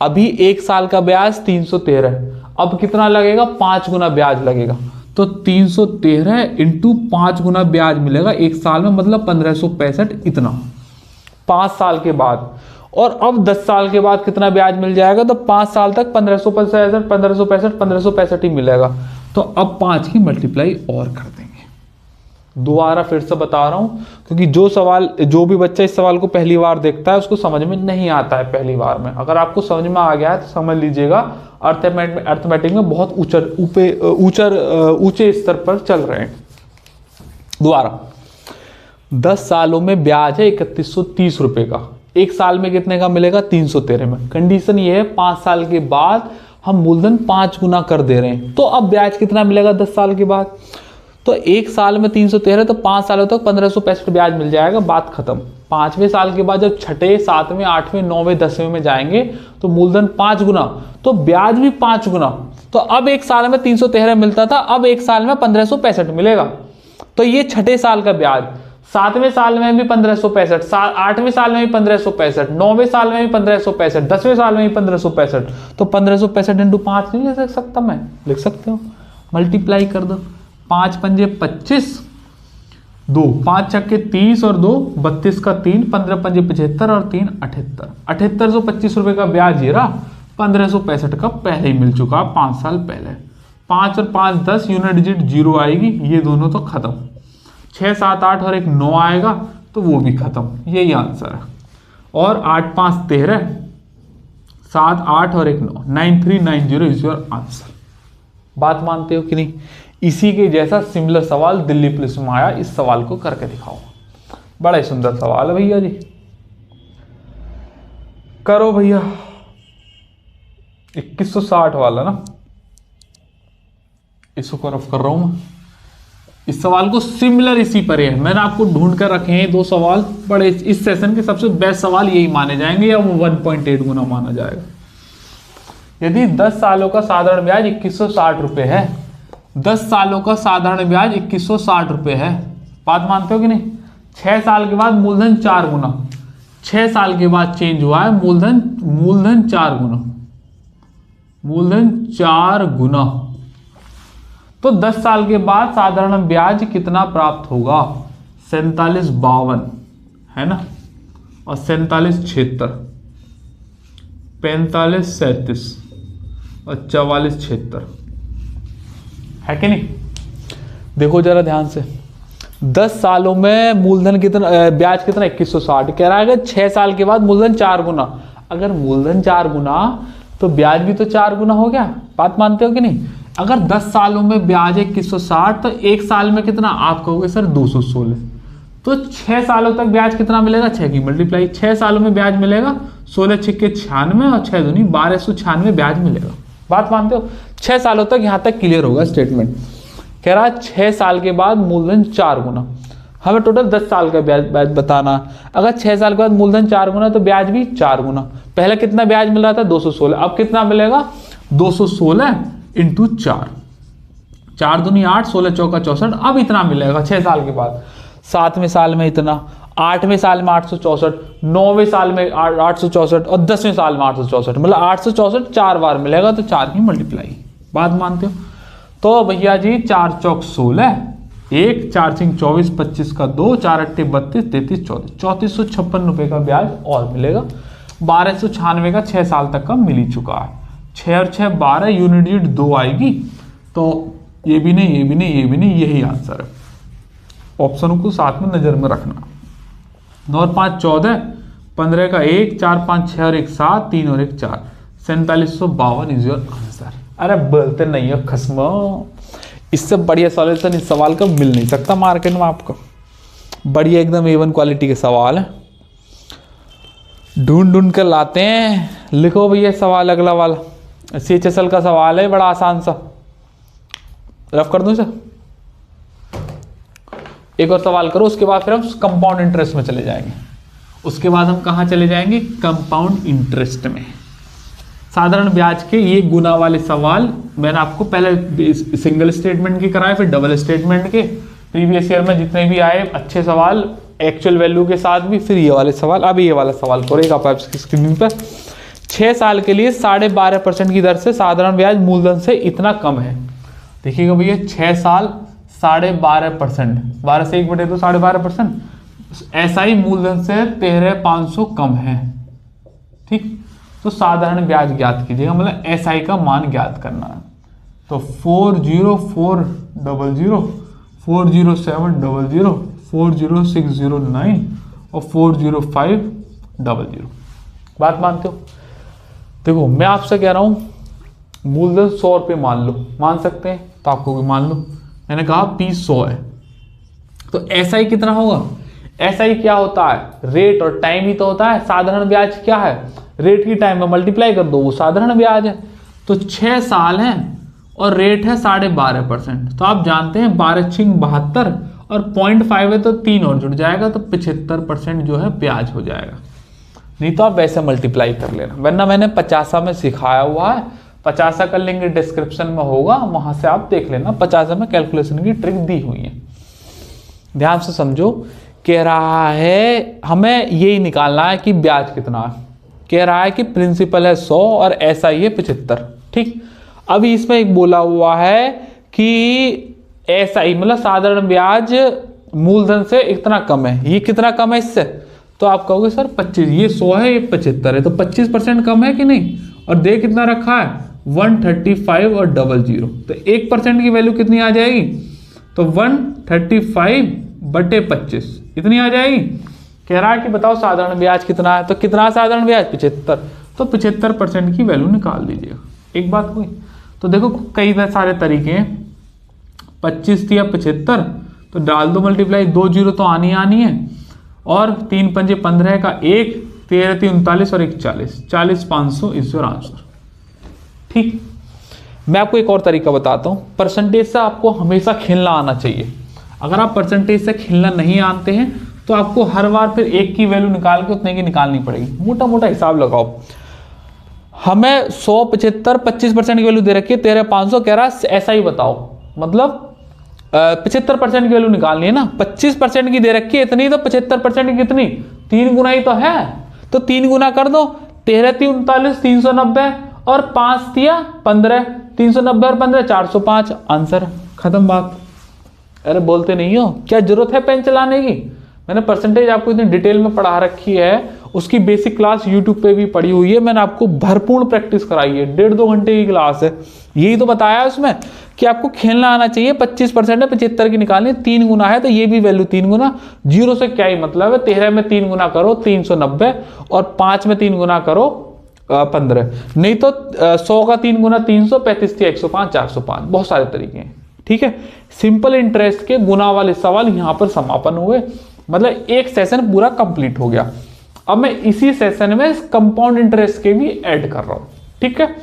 अभी 1 साल का ब्याज 313 है, अब कितना लगेगा, 5 गुना ब्याज लगेगा। तो 313 इंटू 5 गुना ब्याज मिलेगा 1 साल में, मतलब 1565 इतना 5 साल के बाद। और अब 10 साल के बाद कितना ब्याज मिल जाएगा, तो 5 साल तक 1565 1565 1565 ही मिलेगा। तो अब 5 की मल्टीप्लाई और कर देंगे। दोबारा फिर से बता रहा हूं क्योंकि जो भी बच्चा इस सवाल को पहली बार देखता है उसको समझ में नहीं आता है पहली बार में। अगर आपको समझ में आ गया है तो समझ लीजिएगा अर्थमेटिक में बहुत ऊंचे स्तर पर चल रहे हैं। दोबारा, 10 सालों में ब्याज है 3130 रुपए का, 1 साल में कितने का मिलेगा, 313 में। कंडीशन ये है 5 साल के बाद हम मूलधन 5 गुना कर दे रहे हैं, तो अब ब्याज कितना मिलेगा 10 साल के बाद। तो 1 साल में 313, तो 5 सालों तक 1565 ब्याज मिल जाएगा, बात खत्म। 5वें साल के बाद जब 6ठे 7वें 8वें 9वें 10वें में जाएंगे तो मूलधन 5 गुना, तो ब्याज भी 5 गुना। तो अब 1 साल में 313 मिलता था, अब 1 साल में 1565 मिलेगा। तो ये 6ठे साल का ब्याज, 7वें साल में भी 1565, 8वें साल में भी 1565, 9वें साल में भी 1565, 10वें साल में भी 1565। तो 1565 इंटू 5 नहीं लिख सकता मैं, लिख सकते हो, मल्टीप्लाई कर दो। 5 पंजे 25, 2 5 छक्के 30 और 2 32 का 3, 15 पंजे 75 और 3 78, 7825 रुपए का ब्याज ये रहा। 1565 का पहले ही मिल चुका 5 साल पहले। 5 और 5 10, यूनिट डिजिट 0 आएगी, ये दोनों तो खत्म। 6 7 8 और एक 9 आएगा तो वो भी खत्म, यही आंसर है। और 8 5 13, 7 8 और एक 9, 9390 इज योर आंसर। बात मानते हो कि नहीं। इसी के जैसा सिमिलर सवाल दिल्ली पुलिस में आया, इस सवाल को करके दिखाओ। बड़ा ही सुंदर सवाल है भैया जी, करो भैया। 2160 वाला ना, इसको रफ कर रहा हूं मैं। इस सवाल को सिमिलर इसी पर है, मैंने आपको ढूंढ कर रखे हैं 2 सवाल बड़े, इस सेशन के सबसे बेस्ट सवाल यही माने जाएंगे या वो 1.8 गुना माना जाएगा। यदि 10 सालों का साधारण ब्याज 2160 रुपए है, 10 सालों का साधारण ब्याज 2160 रुपए है, बात मानते हो कि नहीं। 6 साल के बाद मूलधन 4 गुना, 6 साल के बाद चेंज हुआ है मूलधन 4 गुना, मूलधन 4 गुना। तो 10 साल के बाद साधारण ब्याज कितना प्राप्त होगा? 4752 है ना, और 4776, 4537 और 4476 है कि नहीं? देखो जरा ध्यान से, 10 सालों में मूलधन कितना, ब्याज कितना 2160 कह रहा है। अगर 6 साल के बाद मूलधन 4 गुना, अगर मूलधन 4 गुना तो ब्याज भी तो 4 गुना हो गया। बात मानते हो कि नहीं? अगर 10 सालों में ब्याज 2160 तो 1 साल में कितना? आप कहोगे सर 216। तो 6 सालों तक ब्याज कितना मिलेगा? 6 की मल्टीप्लाई, 6 सालों में ब्याज मिलेगा 16 छिक्के 96 और 6 दूनी 1296 ब्याज मिलेगा। बात मानते हो? 6 सालों तक यहां तक क्लियर होगा स्टेटमेंट। कह रहा है 6 साल के बाद मूलधन 4 गुना, हमें टोटल 10 साल का ब्याज बताना। अगर 6 साल के बाद मूलधन 4 गुना तो ब्याज भी 4 गुना। पहले कितना ब्याज मिल रहा था? 216, अब कितना मिलेगा? 216 इंटू 4, 4 दूनी 8, 16 चौका 64, अब इतना मिलेगा 6 साल के बाद। 7वें साल में इतना, 8वें साल में 864, 9वें साल में 864 और 10वें साल में 864, मतलब 864 4 बार मिलेगा, तो 4 की मल्टीप्लाई। बात मानते हो? तो भैया जी 4 चौक 16, 1 4 5 24, 25 का 2, 4 8 32, 33 34, 3456 रुपए का ब्याज और मिलेगा। 1296 का 6 साल तक का मिल ही चुका है। 6 और 6 12, यूनिट डिजिट 2 आएगी, तो ये भी नहीं, ये भी नहीं, ये भी नहीं, यही आंसर है। ऑप्शन को साथ में नजर में रखना। 9 और 5 14, 15 का 1, 4 5 6 और 1 7, 3 और 1 4, 4752 इज योर आंसर। अरे बोलते नहीं हो खस्म, इससे बढ़िया सॉल्यूशन इस सवाल का मिल नहीं सकता मार्केट में आपको। बढ़िया एकदम A1 क्वालिटी के सवाल है, ढूंढ ढूंढ कर लाते हैं। लिखो भैया सवाल अगला वाला, CHSL का सवाल है, बड़ा आसान सा, रफ कर दूं इसे। एक और सवाल करो, उसके बाद फिर हम कंपाउंड इंटरेस्ट में चले जाएंगे। उसके बाद हम कहाँ चले जाएंगे? कंपाउंड इंटरेस्ट में। साधारण ब्याज के ये गुना वाले सवाल मैंने आपको पहले सिंगल स्टेटमेंट के कराए, फिर डबल स्टेटमेंट के। प्रीवियस ईयर में जितने भी आए अच्छे सवाल एक्चुअल वैल्यू के साथ भी, फिर ये वाले सवाल। अब ये वाला सवाल करेगा आप स्क्रीन पर। 6 साल के लिए 12.5% की दर से साधारण ब्याज मूलधन से इतना कम है। देखिएगा भैया 6 साल 12.5%, 12 से 1 बटे तो 12.5%। SI मूलधन से 13,500 कम है, ठीक। तो साधारण ब्याज ज्ञात कीजिएगा, मतलब SI का मान ज्ञात करना है। तो 40400, 40700, 40609 और 40500। बात मानते हो? देखो मैं आपसे कह रहा हूं मूलधन 100 रुपये मान लो, मान सकते हैं तो आपको भी मान लो। मैंने कहा P 100 है, तो SI कितना होगा? SI क्या होता है? रेट और टाइम ही तो होता है। साधारण ब्याज क्या है? रेट की टाइम में मल्टीप्लाई कर दो, वो साधारण ब्याज है। तो 6 साल है और रेट है 12.5%। तो आप जानते हैं 12 6 72 और 0.5 है तो 3 और जुड़ जाएगा, तो 75% जो है ब्याज हो जाएगा। नहीं तो आप वैसे मल्टीप्लाई कर लेना, वरना मैंने 50 में सिखाया हुआ है, 50 कर लेंगे, डिस्क्रिप्शन में होगा, वहां से आप देख लेना। 50 में कैलकुलेशन की ट्रिक दी हुई है, ध्यान से समझो। कह रहा है हमें यही निकालना है कि ब्याज कितना है। कह रहा है कि प्रिंसिपल है 100 और SI है 75, ठीक। अभी इसमें एक बोला हुआ है कि SI मतलब साधारण ब्याज मूलधन से इतना कम है। ये कितना कम है इससे? तो आप कहोगे सर 25, ये 100 है, ये 75 है, तो 25% कम है कि नहीं? और दे कितना रखा है? 135 और 00, तो 1% की वैल्यू कितनी आ जाएगी? तो 135/25 इतनी आ जाएगी। कह रहा है कि बताओ साधारण ब्याज कितना है, तो कितना साधारण ब्याज? 75, तो 75% की वैल्यू निकाल दीजिएगा। एक बात हुई। तो देखो कई सारे तरीके हैं, 25 या 75, तो डाल दो मल्टीप्लाई, 2 0 तो आनी है, और 3 पंजे 15 का 1, 13 3 39 और 1 40, 40,500 इज योर आंसर, ठीक। मैं आपको एक और तरीका बताता हूँ। परसेंटेज से आपको हमेशा खेलना आना चाहिए। अगर आप परसेंटेज से खेलना नहीं आते हैं तो आपको हर बार फिर 1 की वैल्यू निकाल के उतने की निकालनी पड़ेगी। मोटा मोटा हिसाब लगाओ, हमें 100 75 25% की वैल्यू दे रखी है, 13,500 कह रहा है ऐसा ही बताओ, मतलब 75% की वैल्यू निकालनी है ना। 25% की दे रखी है इतनी, तो 75% की कितनी? 3 गुना ही तो है, तो 3 गुना कर दो। 13 3 39 390 और 5 3 15, 390 और 15 405, आंसर खत्म बात। अरे बोलते नहीं हो, क्या जरूरत है पेन चलाने की? मैंने परसेंटेज आपको इतनी डिटेल में पढ़ा रखी है, उसकी बेसिक क्लास यूट्यूब पे भी पढ़ी हुई है, मैंने आपको भरपूर प्रैक्टिस कराई है, 1.5-2 घंटे की क्लास है। यही तो बताया है उसमें कि आपको खेलना आना चाहिए। 25% है, 75 की निकालनी, 3 गुना है तो ये भी वैल्यू 3 गुना। 0 से क्या ही मतलब है, 13 में 3 गुना करो 390, और 5 में 3 गुना करो 15। नहीं तो 100 का 3 गुना 300, 35 थी 105, 405, बहुत सारे तरीके हैं। ठीक है, सिंपल इंटरेस्ट के गुना वाले सवाल यहाँ पर समापन हुए, मतलब एक सेशन पूरा कंप्लीट हो गया। अब मैं इसी सेशन में कंपाउंड इंटरेस्ट के भी ऐड कर रहा हूं। ठीक है,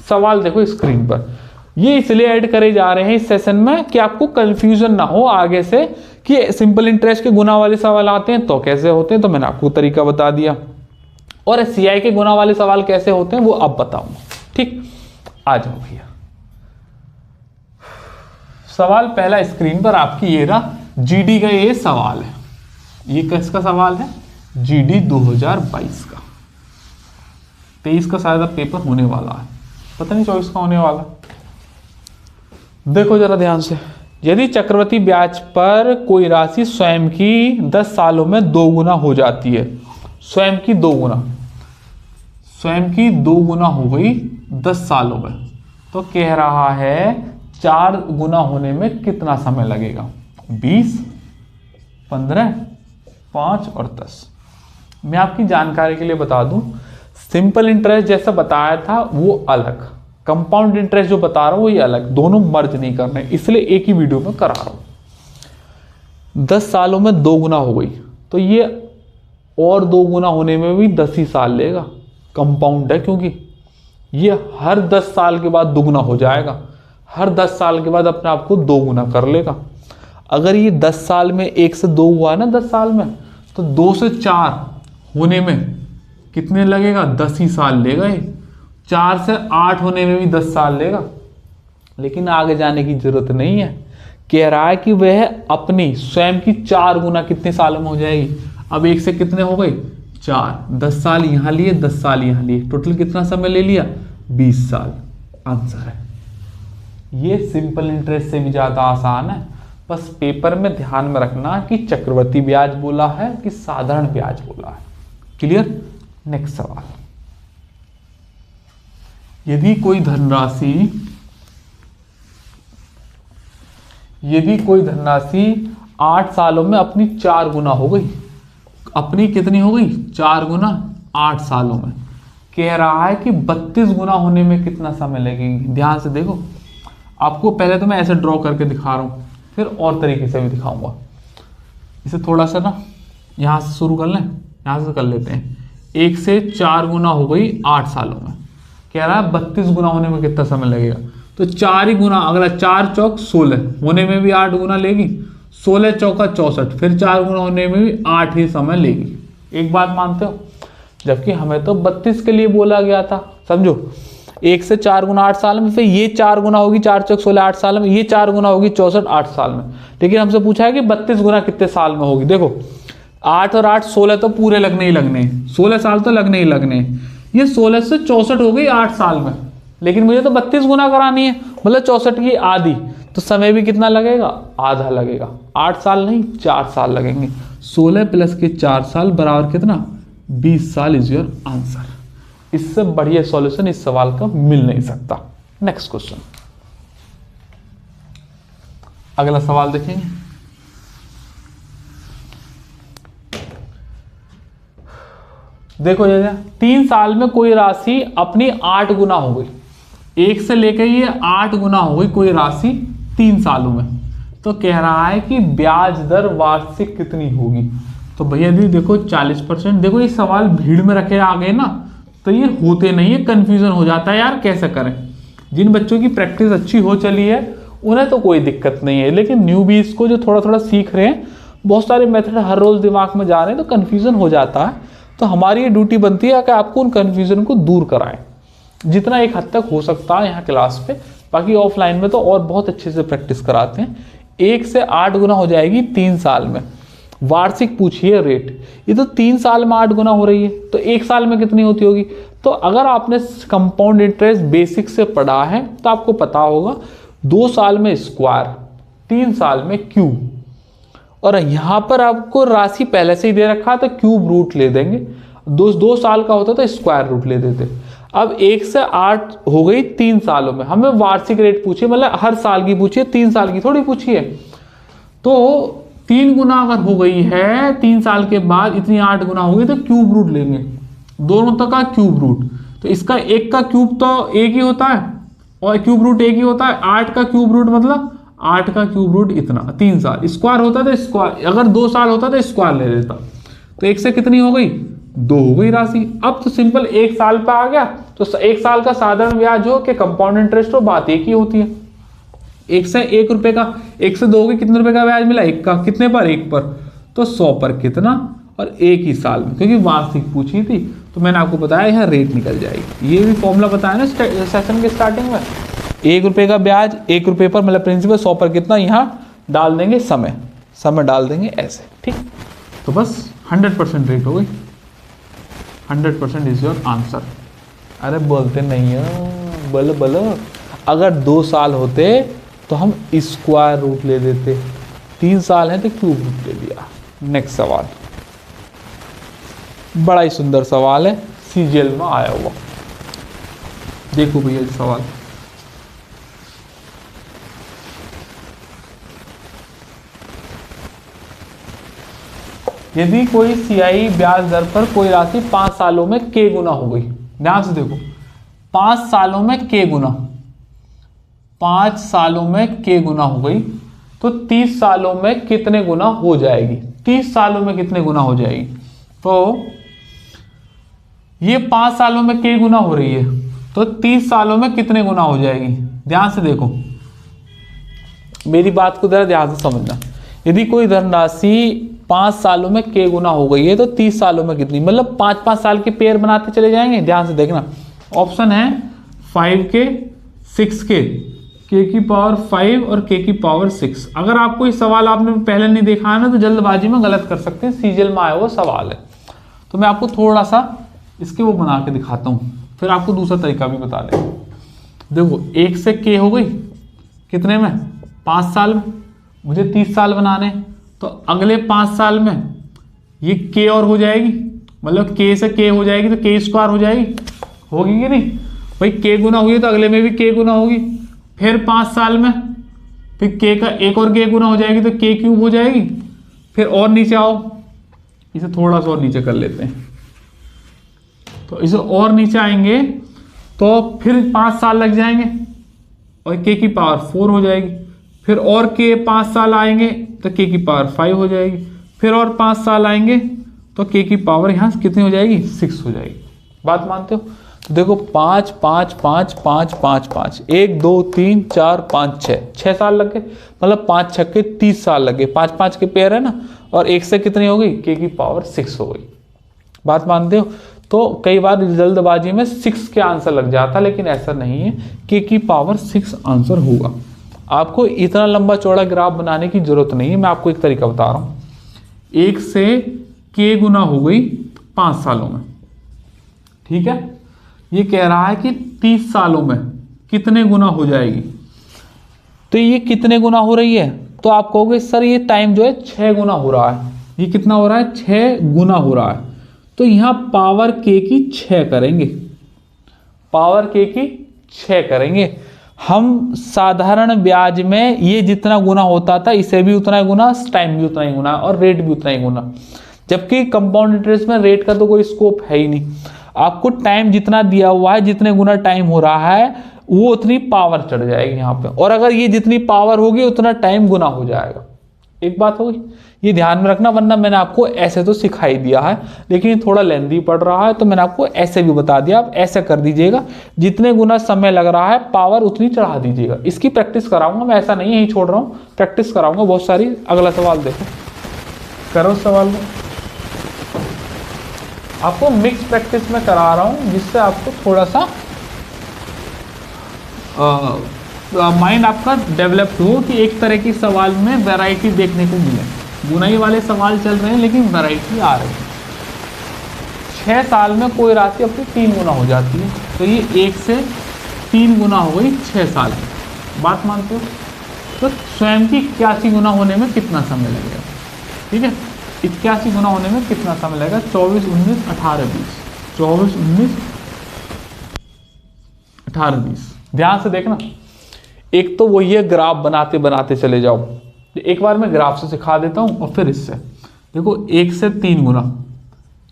सवाल देखो स्क्रीन पर, ये इसलिए ऐड करे जा रहे हैं इस सेशन में कि आपको कंफ्यूजन ना हो आगे से कि सिंपल इंटरेस्ट के गुना वाले सवाल आते हैं तो कैसे होते हैं, तो मैंने आपको तरीका बता दिया, और सीआई के गुना वाले सवाल कैसे होते हैं वो अब बताऊंगा। ठीक, आ जाओ भैया। सवाल पहला स्क्रीन पर आपकी ये रहा, जीडी का ये सवाल है। ये किसका सवाल है? जीडी 2022 का। 23 का शायद अब पेपर होने वाला है, पता नहीं 24 का होने वाला। देखो जरा ध्यान से, यदि चक्रवृद्धि ब्याज पर कोई राशि स्वयं की 10 सालों में 2 गुना हो जाती है, स्वयं की 2 गुना, स्वयं की 2 गुना हो गई 10 सालों में, तो कह रहा है 4 गुना होने में कितना समय लगेगा? 20, 15, 5 और 10। मैं आपकी जानकारी के लिए बता दूं, सिंपल इंटरेस्ट जैसा बताया था वो अलग, कंपाउंड इंटरेस्ट जो बता रहा हूं वो ये अलग, दोनों मर्ज नहीं करने, इसलिए एक ही वीडियो में करा रहा हूं। 10 सालों में 2 गुना हो गई तो ये और 2 गुना होने में भी 10 ही साल लेगा, कंपाउंड है, क्योंकि ये हर 10 साल के बाद दुगुना हो जाएगा, हर 10 साल के बाद अपने आप को 2 गुना कर लेगा। अगर ये 10 साल में 1 से 2 हुआ ना 10 साल में, तो 2 से 4 होने में कितने लगेगा? 10 ही साल लेगा ये। 4 से 8 होने में भी 10 साल लेगा, लेकिन आगे जाने की जरूरत नहीं है। कह रहा है कि वह अपनी स्वयं की 4 गुना कितने सालों में हो जाएगी। अब 1 से कितने हो गई? 4, 10 साल यहां लिए, 10 साल यहां लिए, टोटल कितना समय ले लिया? 20 साल। आंसर है ये। सिंपल इंटरेस्ट से भी ज्यादा आसान है, बस पेपर में ध्यान में रखना कि चक्रवृद्धि ब्याज बोला है कि साधारण ब्याज बोला है। क्लियर? नेक्स्ट सवाल, यदि कोई धनराशि 8 सालों में अपनी 4 गुना हो गई, अपनी कितनी हो गई? 4 गुना 8 सालों में, कह रहा है कि 32 गुना होने में कितना समय लगेगी। ध्यान से देखो, आपको पहले तो मैं ऐसे ड्रॉ करके दिखा रहा हूं, फिर और तरीके से भी दिखाऊंगा। इसे थोड़ा सा ना यहां से शुरू कर लें, यहां से कर लेते हैं। 1 से 4 गुना हो गई 8 सालों में, कह रहा है 32 गुना होने में कितना समय लगेगा। तो 4 ही गुना, अगला 4 चौक 16 होने में भी 8 गुना लेगी, 16 चौका 64, फिर 4 गुना होने में भी 8 ही समय लेगी। एक बात मानते हो? जबकि हमें तो 32 के लिए बोला गया था, समझो। 1 से 4 गुना 8 साल में, फिर ये 4 गुना होगी 4 चौक 16 8 साल में, ये 4 गुना होगी 64 8 साल में। लेकिन हमसे पूछा है कि 32 गुना कितने साल में होगी। देखो 8 और 8 16 तो पूरे लगने ही लगने, 16 साल तो लगने ही लगने। ये 16 से 64 हो गई 8 साल में, लेकिन मुझे तो 32 गुना करानी है, मतलब 64 की आधी, तो समय भी कितना लगेगा? आधा लगेगा। 8 साल नहीं 4 साल लगेंगे। 16 प्लस के 4 साल बराबर कितना? 20 साल इज योर आंसर। इससे बढ़िया सॉल्यूशन इस सवाल का मिल नहीं सकता। नेक्स्ट क्वेश्चन, अगला सवाल देखेंगे। देखो ये 3 साल में कोई राशि अपनी 8 गुना हो गई, 1 से लेकर ये 8 गुना हो गई कोई राशि 3 सालों में, तो कह रहा है कि ब्याज दर वार्षिक कितनी होगी। तो भैया दी देखो 40%। देखो ये सवाल भीड़ में रखे आ गए ना, तो ये होते नहीं है, कंफ्यूजन हो जाता है यार कैसे करें। जिन बच्चों की प्रैक्टिस अच्छी हो चली है उन्हें तो कोई दिक्कत नहीं है, लेकिन न्यूबीज को जो थोड़ा थोड़ा सीख रहे हैं, बहुत सारे मेथड हर रोज दिमाग में जा रहे हैं, तो कन्फ्यूजन हो जाता है। तो हमारी ये ड्यूटी बनती है कि आपको उन कन्फ्यूजन को दूर कराएं, जितना एक हद तक हो सकता है यहाँ क्लास पे। बाकी ऑफलाइन में तो और बहुत अच्छे से प्रैक्टिस कराते हैं। 1 से 8 गुना हो जाएगी 3 साल में। वार्षिक पूछिए रेट, ये तो 3 साल में 8 गुना हो रही है, तो 1 साल में कितनी होती होगी। तो अगर आपने कंपाउंड इंटरेस्ट बेसिक से पढ़ा है तो आपको पता होगा 2 साल में स्क्वायर, 3 साल में क्यूब। और यहाँ पर आपको राशि पहले से ही दे रखा है तो क्यूब रूट ले देंगे, 2 साल का होता तो स्क्वायर रूट ले देते। अब 1 से 8 हो गई 3 सालों में, हमें वार्षिक रेट पूछिए, मतलब हर साल की पूछिए, 3 साल की थोड़ी पूछिए। तो 3 गुना अगर हो गई है 3 साल के बाद, इतनी 8 गुना हो गई तो क्यूब रूट लेंगे, दोनों तक का क्यूब रूट। तो इसका 1 का क्यूब तो 1 ही होता है और क्यूब रूट 1 ही होता है, 8 का क्यूब रूट मतलब 8 का क्यूब रूट इतना, 3 साल। स्क्वायर होता तो स्क्वायर, अगर 2 साल होता तो स्क्वायर ले लेता। तो 1 से कितनी हो गई, 2 हो गई राशि। अब तो सिंपल 1 साल पे आ गया, तो 1 साल का साधारण ब्याज हो कि कंपाउंड इंटरेस्ट हो, बात एक ही होती है। 1 से 1 रुपए का, 1 से 2 के कितने रुपए का ब्याज मिला, 1 का, कितने पर, 1 पर, तो 100 पर कितना, और 1 ही साल में, क्योंकि वार्षिक पूछी थी तो मैंने आपको बताया यहाँ रेट निकल जाएगी। ये भी फॉर्मूला बताया ना सेशन के स्टार्टिंग में, 1 रुपए का ब्याज 1 रुपए पर, मतलब प्रिंसिपल 100 पर कितना, यहाँ डाल देंगे समय, समय डाल देंगे ऐसे, ठीक। तो बस 100% रेट हो गई, 100% इज योर आंसर। अरे बोलते नहीं हो, बोलो बोलो। अगर 2 साल होते तो हम स्क्वायर रूट ले देते, 3 साल है तो क्यूब रूट ले लिया। नेक्स्ट सवाल, बड़ा ही सुंदर सवाल है, सीजीएल में आया हुआ। देखो भैया सवाल, यदि कोई सीआई ब्याज दर पर कोई राशि 5 सालों में k गुना हो गई, ध्यान से देखो, 5 सालों में k गुना, 5 सालों में k गुना हो गई तो 30 सालों में कितने गुना हो जाएगी, 30 सालों में कितने गुना हो जाएगी। तो ये 5 सालों में k गुना हो रही है तो 30 सालों में कितने गुना हो जाएगी। ध्यान से देखो, मेरी बात को जरा ध्यान से समझना। यदि कोई धनराशि 5 सालों में k गुना हो गई है तो 30 सालों में कितनी, मतलब 5-5 साल के पेयर बनाते चले जाएंगे। ध्यान से देखना, ऑप्शन है 5k, 6k, k की पावर 5 और k की पावर 6। अगर आपको ये सवाल आपने पहले नहीं देखा है ना तो जल्दबाजी में गलत कर सकते हैं, सीजीएल में आया हुआ सवाल है। तो मैं आपको थोड़ा सा इसके वो बना के दिखाता हूँ, फिर आपको दूसरा तरीका भी बता दें। देखो 1 से k हो गई कितने में, 5 साल में, मुझे 30 साल बनाने, तो अगले 5 साल में ये k और हो जाएगी, मतलब k से k हो जाएगी तो k स्क्वायर हो जाएगी, होगी कि नहीं भाई, k गुना हुई तो अगले में भी k गुना होगी। फिर 5 साल में फिर k का एक और k गुना हो जाएगी तो k क्यूब हो जाएगी। फिर और नीचे आओ, इसे थोड़ा सा और नीचे कर लेते हैं, तो इसे और नीचे आएंगे तो फिर 5 साल लग जाएंगे और k की पावर 4 हो जाएगी। फिर और k 5 साल आएंगे तो k की पावर 5 हो जाएगी। फिर और 5 साल आएंगे तो k की पावर यहाँ कितनी हो जाएगी, 6 हो जाएगी। बात मानते हो। तो देखो 5 5 5 5 5 5, 1 2 3 4 5 6 साल लग गए, मतलब 5 छक्के 30 साल लग गए। 5 5 के पेयर है ना, और 1 से कितनी हो गई, k की पावर 6 हो गई। बात मानते हो। तो कई बार जल्दबाजी में 6 के आंसर लग जाता, लेकिन ऐसा नहीं है, k की पावर 6 आंसर होगा। आपको इतना लंबा चौड़ा ग्राफ बनाने की जरूरत नहीं है, मैं आपको एक तरीका बता रहा हूँ। 1 से k गुना हो गई 5 सालों में, ठीक है। ये कह रहा है कि 30 सालों में कितने गुना हो जाएगी, तो ये कितने गुना हो रही है, तो आप कहोगे सर ये टाइम जो है 6 गुना हो रहा है। ये कितना हो रहा है, 6 गुना हो रहा है। तो यहाँ पावर k की 6 करेंगे, पावर k की 6 करेंगे। हम साधारण ब्याज में ये जितना गुना होता था इसे भी उतना ही गुना, टाइम भी उतना ही गुना और रेट भी उतना ही गुना। जबकि कंपाउंड इंटरेस्ट में रेट का तो कोई स्कोप है ही नहीं। आपको टाइम जितना दिया हुआ है, जितने गुना टाइम हो रहा है वो उतनी पावर चढ़ जाएगी यहाँ पे, और अगर ये जितनी पावर होगी उतना टाइम गुना हो जाएगा। एक बात होगी, ये ध्यान में रखना, वरना मैंने आपको ऐसे तो सिखाई दिया है लेकिन थोड़ा लेंदी पड़ रहा है, तो मैंने आपको ऐसे भी बता दिया। आप ऐसे कर दीजिएगा, जितने गुना समय लग रहा है पावर उतनी चढ़ा दीजिएगा। इसकी प्रैक्टिस कराऊंगा मैं, ऐसा नहीं है यही छोड़ रहा हूँ, प्रैक्टिस कराऊंगा बहुत सारी। अगला सवाल देखो, करो सवाल को। आपको मिक्स प्रैक्टिस में करा रहा हूँ जिससे आपको थोड़ा सा माइंड आपका डेवलप हो, कि एक तरह की सवाल में वैरायटी देखने को मिले। गुनाई वाले सवाल चल रहे हैं लेकिन वैरायटी आ रही है। 6 साल में कोई राशि अपनी 3 गुना हो जाती है, तो ये 1 से 3 गुना हो गई 6 साल में। बात मानते हो? तो स्वयं की 81 गुना होने में कितना समय लगेगा? ठीक है, 81 गुना होने में कितना समय लगेगा? 24, 19, 18, 20। 24, 19, 18, 20। ध्यान से देखना, एक तो वही है ग्राफ बनाते बनाते चले जाओ। एक बार मैं ग्राफ से सिखा देता हूं और फिर इससे देखो। 1 से 3 गुना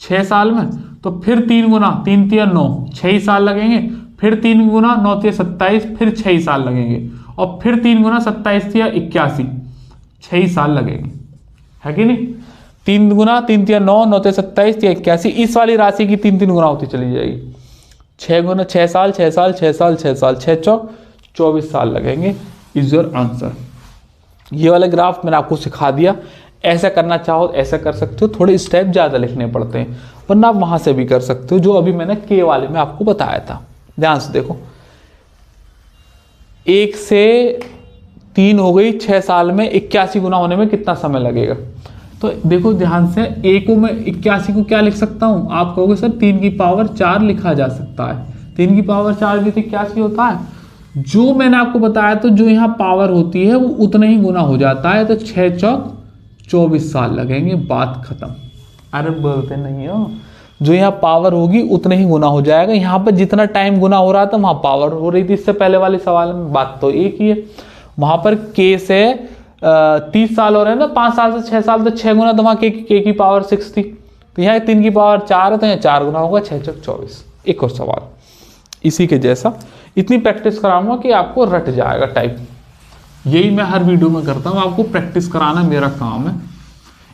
6 साल में, तो फिर 3 गुना 3 तिया 9, 6 ही साल लगेंगे। फिर 3 गुना 9 तिया 27, फिर 6 ही साल लगेंगे। और फिर 3 गुना 27 तिया 81, 6 ही साल लगेंगे, है कि नहीं? 3 गुना 3 तिया 9, 9 तिया 27, तिया 81, इस वाली राशि की 3 गुना होती चली जाएगी। 6 गुना 6 साल, 6 साल, 6 साल, 6 साल, 6 चौक 24 साल लगेंगे। Is your answer. ये वाला ग्राफ मैंने आपको सिखा दिया। ऐसा करना चाहो ऐसा कर सकते हो, थोड़े स्टेप ज़्यादा लिखने पड़ते हैं, वरना आप वहाँ से भी कर सकते हो, जो अभी मैंने के वाले में आपको बताया था। ध्यान से देखो, 1 से 3 हो गई 6 साल में, 81 गुना होने में कितना समय लगेगा? तो देखो ध्यान से, ए को मैं 81 को क्या लिख सकता हूँ? आप कहोगे सर 3 की पावर 4 लिखा जा सकता है। 3 की पावर 4 भी तो 81 होता है। जो मैंने आपको बताया, तो जो यहाँ पावर होती है वो उतना ही गुना हो जाता है। तो 6 चौक 24 साल लगेंगे, बात खत्म। अरे बोलते नहीं हो, जो यहाँ पावर होगी उतने ही गुना हो जाएगा। यहाँ पर जितना टाइम गुना हो रहा था वहाँ पावर हो रही थी। इससे पहले वाले सवाल में बात तो एक ही है। वहाँ पर के से 30 साल हो रहे हैं ना, 5 साल से 6 साल, तो 6 गुना, तो वहाँ के की पावर 6 थी। तो यहाँ 3 की पावर 4 है, तो यहाँ 4 गुना होगा, 6 चौक 24। एक और सवाल इसी के जैसा, इतनी प्रैक्टिस कराऊंगा कि आपको रट जाएगा टाइप। यही मैं हर वीडियो में करता हूँ, आपको प्रैक्टिस कराना मेरा काम है।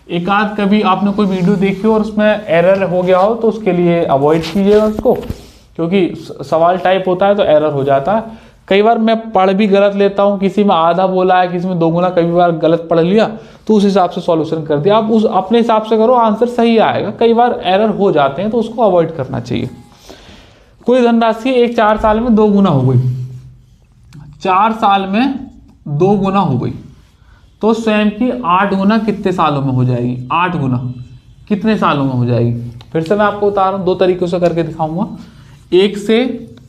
एक आध कभी आपने कोई वीडियो देखी हो और उसमें एरर हो गया हो, तो उसके लिए अवॉइड कीजिएगा उसको, क्योंकि सवाल टाइप होता है तो एरर हो जाता है। कई बार मैं पढ़ भी गलत लेता हूँ, किसी में आधा बोला है, किसी में 2 गुना, कई बार गलत पढ़ लिया, तो उस हिसाब से सॉल्यूशन कर दिया। आप उस अपने हिसाब से करो, आंसर सही आएगा। कई बार एरर हो जाते हैं, तो उसको अवॉइड करना चाहिए। कोई धनराशि एक 4 साल में 2 गुना हो गई, 4 साल में 2 गुना हो गई, तो स्वयं की 8 गुना कितने सालों में हो जाएगी? 8 गुना कितने सालों में हो जाएगी? फिर से मैं आपको बता रहा हूँ, 2 तरीकों से करके दिखाऊंगा। 1 से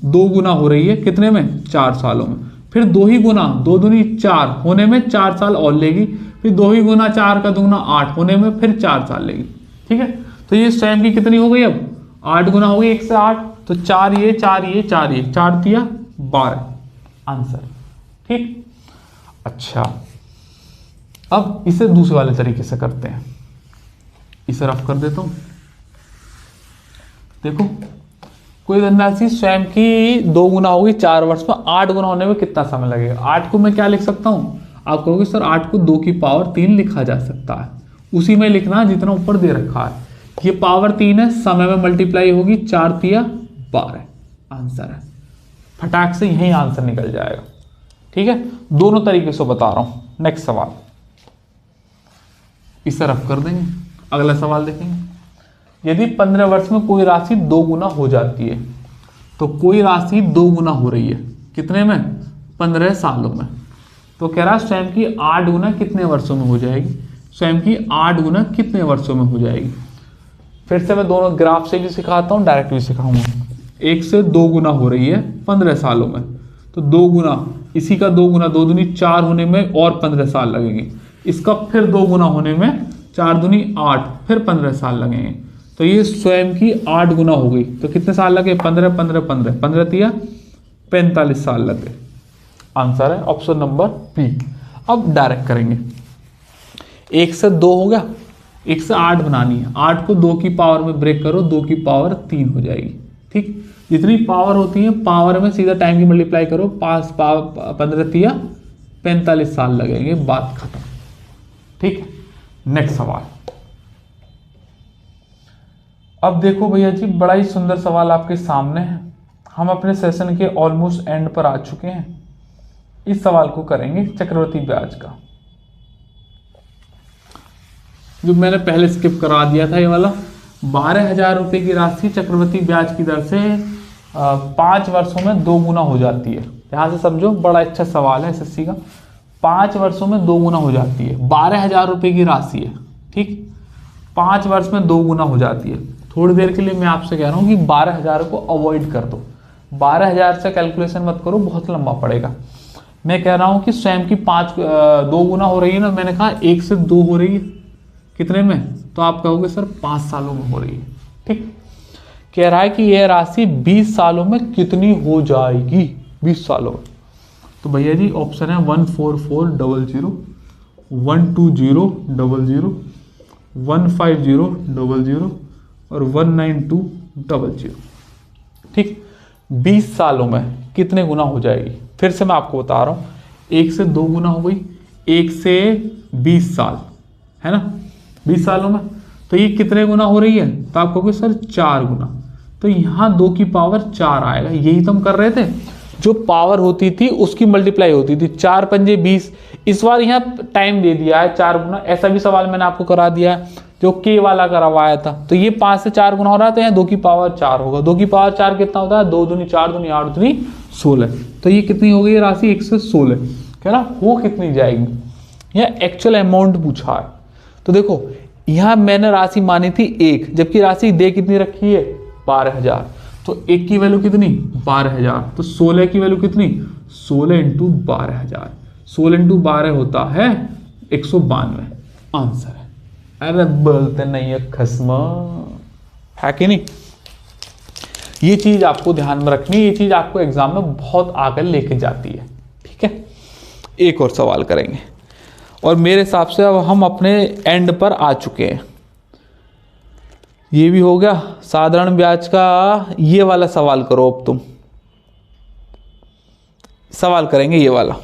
2 गुना हो रही है कितने में? 4 सालों में। फिर 2 ही गुना, 2 दूनी 4 होने में 4 साल और लेगी। फिर 2 ही गुना 4 का दुगुना 8 होने में फिर 4 साल लेगी। ठीक है, तो ये स्वयं की कितनी हो गई? अब 8 गुना हो गई 1 से 8, तो 4 ये 4 ये 4 ये 4 तिया 12 आंसर। ठीक, अच्छा, अब इसे दूसरे वाले तरीके से करते हैं। इसे रफ कर देता हूं। देखो, कोई धनराशि स्वयं की 2 गुना होगी 4 वर्ष में, 8 गुना होने में कितना समय लगेगा? 8 को मैं क्या लिख सकता हूं? आप कहोगे सर 8 को 2 की पावर 3 लिखा जा सकता है। उसी में लिखना जितना ऊपर दे रखा है। ये पावर 3 है, समय में मल्टीप्लाई होगी, 4 तिया 12 आंसर है। फटाक से यही आंसर निकल जाएगा। ठीक है, दोनों तरीके से बता रहा हूं। नेक्स्ट सवाल, इसे रफ कर देंगे। अगला सवाल देखेंगे। यदि 15 वर्ष में कोई राशि 2 गुना हो जाती है, तो कोई राशि 2 गुना हो रही है कितने में? 15 सालों में। तो कह रहा स्वयं की 8 गुना कितने वर्षों में हो जाएगी? स्वयं की 8 गुना कितने वर्षों में हो जाएगी? फिर से मैं दोनों ग्राफ से भी सिखाता हूँ, डायरेक्ट भी सिखाऊंगा। 1 से 2 गुना हो रही है 15 सालों में, तो 2 गुना, इसी का 2 गुना, 2 दूनी 4 होने में और 15 साल लगेंगे। इसका फिर 2 गुना होने में 4 दूनी 8, फिर 15 साल लगेंगे। तो ये स्वयं की 8 गुना हो गई, तो कितने साल लगे? 15 15 15 15 तिया 45 साल लगे। आंसर है ऑप्शन नंबर बी। अब डायरेक्ट करेंगे। 1 से 2 हो गया, 1 से 8 बनानी है। 8 को 2 की पावर में ब्रेक करो, 2 की पावर 3 हो जाएगी। ठीक, जितनी पावर होती है पावर में सीधा टाइम की मल्टीप्लाई करो, 5 15 तिया 45 साल लगेंगे, बात खत्म। ठीक है, नेक्स्ट सवाल। अब देखो भैया जी, बड़ा ही सुंदर सवाल आपके सामने है। हम अपने सेशन के ऑलमोस्ट एंड पर आ चुके हैं। इस सवाल को करेंगे चक्रवृद्धि ब्याज का, जो मैंने पहले स्किप करा दिया था। ये वाला 12,000 रुपए की राशि चक्रवृद्धि ब्याज की दर से 5 वर्षों में 2 गुना हो जाती है। ध्यान से समझो, बड़ा अच्छा सवाल है एसएससी का। 5 वर्षों में 2 गुना हो जाती है, 12,000 रुपए की राशि है। ठीक, 5 वर्ष में 2 गुना हो जाती है। थोड़ी देर के लिए मैं आपसे कह रहा हूँ कि 12,000 को अवॉइड कर दो। 12,000 से कैलकुलेशन मत करो, बहुत लंबा पड़ेगा। मैं कह रहा हूं कि स्वयं की 2 गुना हो रही है ना, मैंने कहा 1 से 2 हो रही है कितने में, तो आप कहोगे सर 5 सालों में हो रही है। ठीक, कह रहा है कि यह राशि 20 सालों में कितनी हो जाएगी, 20 सालों में। तो भैया जी ऑप्शन है 14400, 12000, 15000 और 19200। ठीक, 20 सालों में कितने गुना हो जाएगी, फिर से मैं आपको बता रहा हूँ, 1 से 2 गुना हो गई, 1 से 20 साल है ना, 20 सालों में, तो ये कितने गुना हो रही है, तो आप कहोगे सर 4 गुना। तो यहाँ 2 की पावर 4 आएगा, यही तो हम कर रहे थे, जो पावर होती थी उसकी मल्टीप्लाई होती थी, 4 पंजे 20। इस बार यहाँ टाइम दे दिया है 4 गुना, ऐसा भी सवाल मैंने आपको करा दिया है जो के वाला करवाया था। तो ये 5 से 4 गुना हो रहा है, तो यहाँ 2 की पावर 4 होगा। 2 की पावर 4 कितना होता है, 2 दूनी 4 दूनी 8 दूनी 16। तो ये कितनी हो गई राशि, 116। कह रहा हो कितनी जाएगी, यह एक्चुअल अमाउंट पूछा है। तो देखो यहाँ मैंने राशि मानी थी 1, जबकि राशि दे कितनी रखी है 12000, तो 1 की वैल्यू कितनी 12000, तो 16 की वैल्यू कितनी 16 × 12000, 16 × 12 होता है 192, आंसर है। अरे बोलते नहीं है खस्मा, है कि नहीं। ये चीज आपको ध्यान में रखनी, ये चीज आपको एग्जाम में बहुत आगे लेके जाती है। ठीक है, एक और सवाल करेंगे और मेरे हिसाब से अब हम अपने एंड पर आ चुके हैं। ये भी हो गया साधारण ब्याज का, ये वाला सवाल करो। अब तुम सवाल करेंगे ये वाला,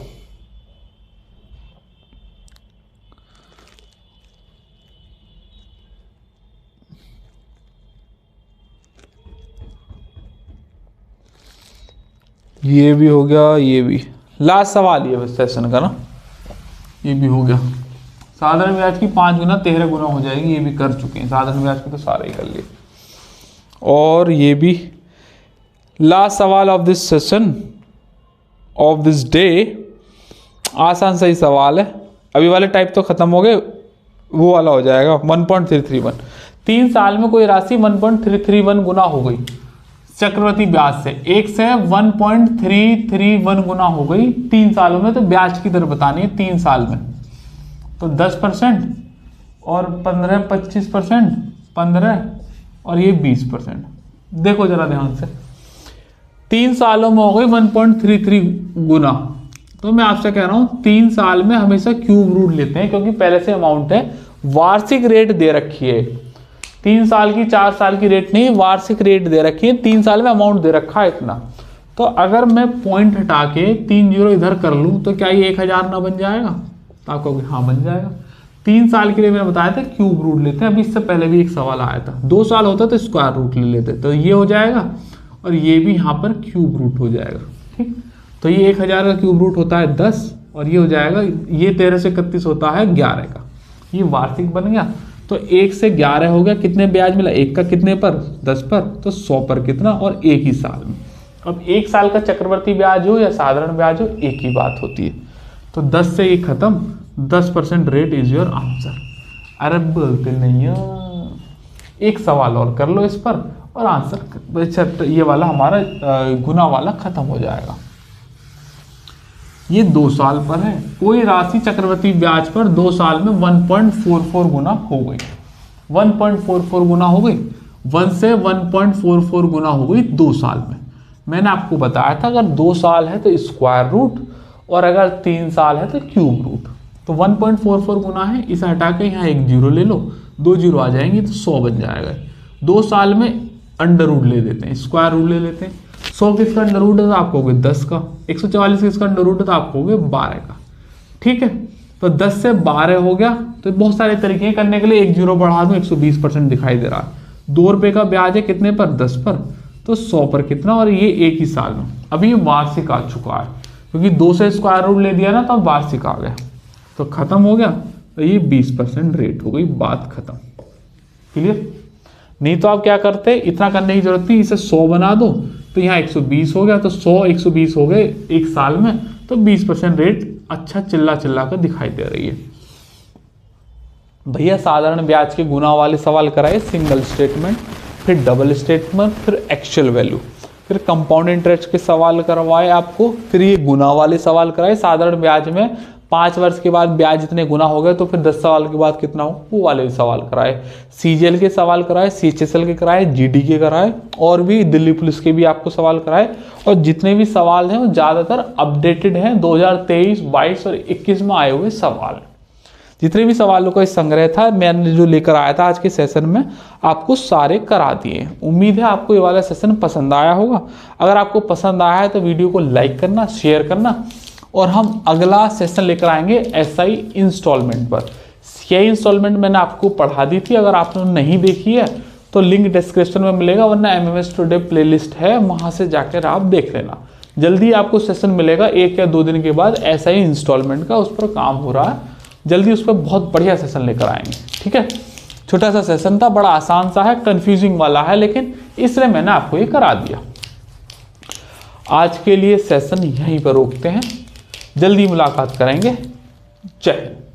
ये भी हो गया, ये भी लास्ट सवाल ये सेशन का ना, ये भी हो गया। साधारण ब्याज की 5 गुना 13 गुना हो जाएगी, ये भी कर चुके हैं। साधारण ब्याज की तो सारे ही कर लिए। और ये भी लास्ट सवाल of this session of this day, आसान सही सवाल है। अभी वाले टाइप तो खत्म हो गए, वो वाला हो जाएगा 1.331। 3 साल में कोई राशि 1.331 गुना हो गई चक्रवृद्धि ब्याज से, 1 से 1.331 गुना हो गई 3 सालों में। तो ब्याज की दर बतानी है 3 साल में, तो 10% और 15-25%, 15 और ये 20%। देखो जरा ध्यान से, 3 सालों में हो गई 1.33 गुना। तो मैं आपसे कह रहा हूं 3 साल में हमेशा क्यूब रूट लेते हैं, क्योंकि पहले से अमाउंट है, वार्षिक रेट दे रखी है। 3 साल की 4 साल की रेट नहीं, वार्षिक रेट दे रखी है, 3 साल में अमाउंट दे रखा है इतना। तो अगर मैं पॉइंट हटा के 3 जीरो इधर कर लूं तो क्या ये 1000 ना बन जाएगा, तो आप कहोगे हाँ बन जाएगा। 3 साल के लिए मैंने बताया था क्यूब रूट लेते हैं। अभी इससे पहले भी एक सवाल आया था, 2 साल होता तो स्क्वायर रूट ले लेते, तो ये हो जाएगा और ये भी यहाँ पर क्यूब रूट हो जाएगा। ठीक, तो ये 1000 का क्यूब रूट होता है 10 और ये हो जाएगा, ये 13 से 31 होता है 11 का, ये वार्षिक बन गया। तो 1 से 11 हो गया, कितने ब्याज मिला, 1 का कितने पर 10 पर, तो 100 पर कितना, और एक ही साल में। अब 1 साल का चक्रवर्ती ब्याज हो या साधारण ब्याज हो, एक ही बात होती है। तो 10 से ये खत्म, 10% रेट इज योर आंसर। अरे बोलते नहीं है, एक सवाल और कर लो इस पर और आंसर, ये वाला हमारा गुना वाला खत्म हो जाएगा। ये 2 साल पर है, कोई राशि चक्रवर्ती ब्याज पर 2 साल में 1.44 गुना हो गई, 1.44 गुना हो गई, 1 से 1.44 गुना हो गई 2 साल में। मैंने आपको बताया था अगर 2 साल है तो स्क्वायर रूट और अगर 3 साल है तो क्यूब रूट। तो 1.44 गुना है, इसे हटा के यहाँ एक जीरो ले लो, 2 जीरो आ जाएंगे तो 100 बन जाएगा। 2 साल में अंडर रूट ले लेते हैं, स्क्वायर रूट ले लेते हैं। 100 किसका अंडर रूट है तो आप कहोगे 10 का, 144 किसका अंडर रूट है तो आप कहोगे 12 का। ठीक है, तो 10 से 12 हो गया। तो बहुत सारे तरीके हैं करने के लिए, एक जीरो बढ़ा दूं 120% दिखाई दे रहा है। 2 रुपये का ब्याज है कितने पर, 10 पर, तो 100 पर कितना, और ये एक ही साल में। अभी ये वार्षिक आ चुका है, क्योंकि 2 से स्क्वायर रूट ले दिया ना तो अब वार्षिक आ गया, तो खत्म हो गया। तो ये 20% रेट हो गई, बात खत्म। क्लियर? नहीं तो आप क्या करते, इतना करने की जरूरत नहीं, इसे 100 बना दो तो यहाँ 120 हो गया, तो 100 120 हो गए एक साल में, तो 20% रेट अच्छा चिल्ला चिल्ला कर दिखाई दे रही है। भैया साधारण ब्याज के गुना वाले सवाल कराए, सिंगल स्टेटमेंट, फिर डबल स्टेटमेंट, फिर एक्चुअल वैल्यू। फिर कंपाउंड इंटरेस्ट के सवाल करवाए आपको, फिर ये गुना वाले सवाल कराए। साधारण ब्याज में 5 वर्ष के बाद ब्याज इतने गुना हो गए तो फिर 10 साल के बाद कितना हो, वो वाले सवाल कराए। सीजीएल के सवाल कराए, सीएचएसएल के कराए, जीडी के कराए, और भी दिल्ली पुलिस के भी आपको सवाल कराए। और जितने भी सवाल हैं वो ज़्यादातर अपडेटेड हैं 2023, 22 और 21 में आए हुए सवाल। जितने भी सवालों का संग्रह था मैंने जो लेकर आया था आज के सेशन में, आपको सारे करा दिए। उम्मीद है आपको ये वाला सेशन पसंद आया होगा। अगर आपको पसंद आया है तो वीडियो को लाइक करना, शेयर करना, और हम अगला सेशन लेकर आएंगे एसआई इंस्टॉलमेंट पर। यही इंस्टॉलमेंट मैंने आपको पढ़ा दी थी, अगर आपने नहीं देखी है तो लिंक डिस्क्रिप्शन में मिलेगा, वरना एमएमएस टुडे प्लेलिस्ट है, वहाँ से जाकर आप देख लेना। जल्दी आपको सेशन मिलेगा 1 या 2 दिन के बाद एसआई इंस्टॉलमेंट का, उस पर काम हो रहा है। जल्दी उस पर बहुत बढ़िया सेशन लेकर आएंगे, ठीक है। छोटा सा सेशन था, बड़ा आसान सा है, कंफ्यूजिंग वाला है, लेकिन इसलिए मैंने आपको ये करा दिया। आज के लिए सेशन यहीं पर रोकते हैं, जल्दी मुलाकात करेंगे। जय हिंद।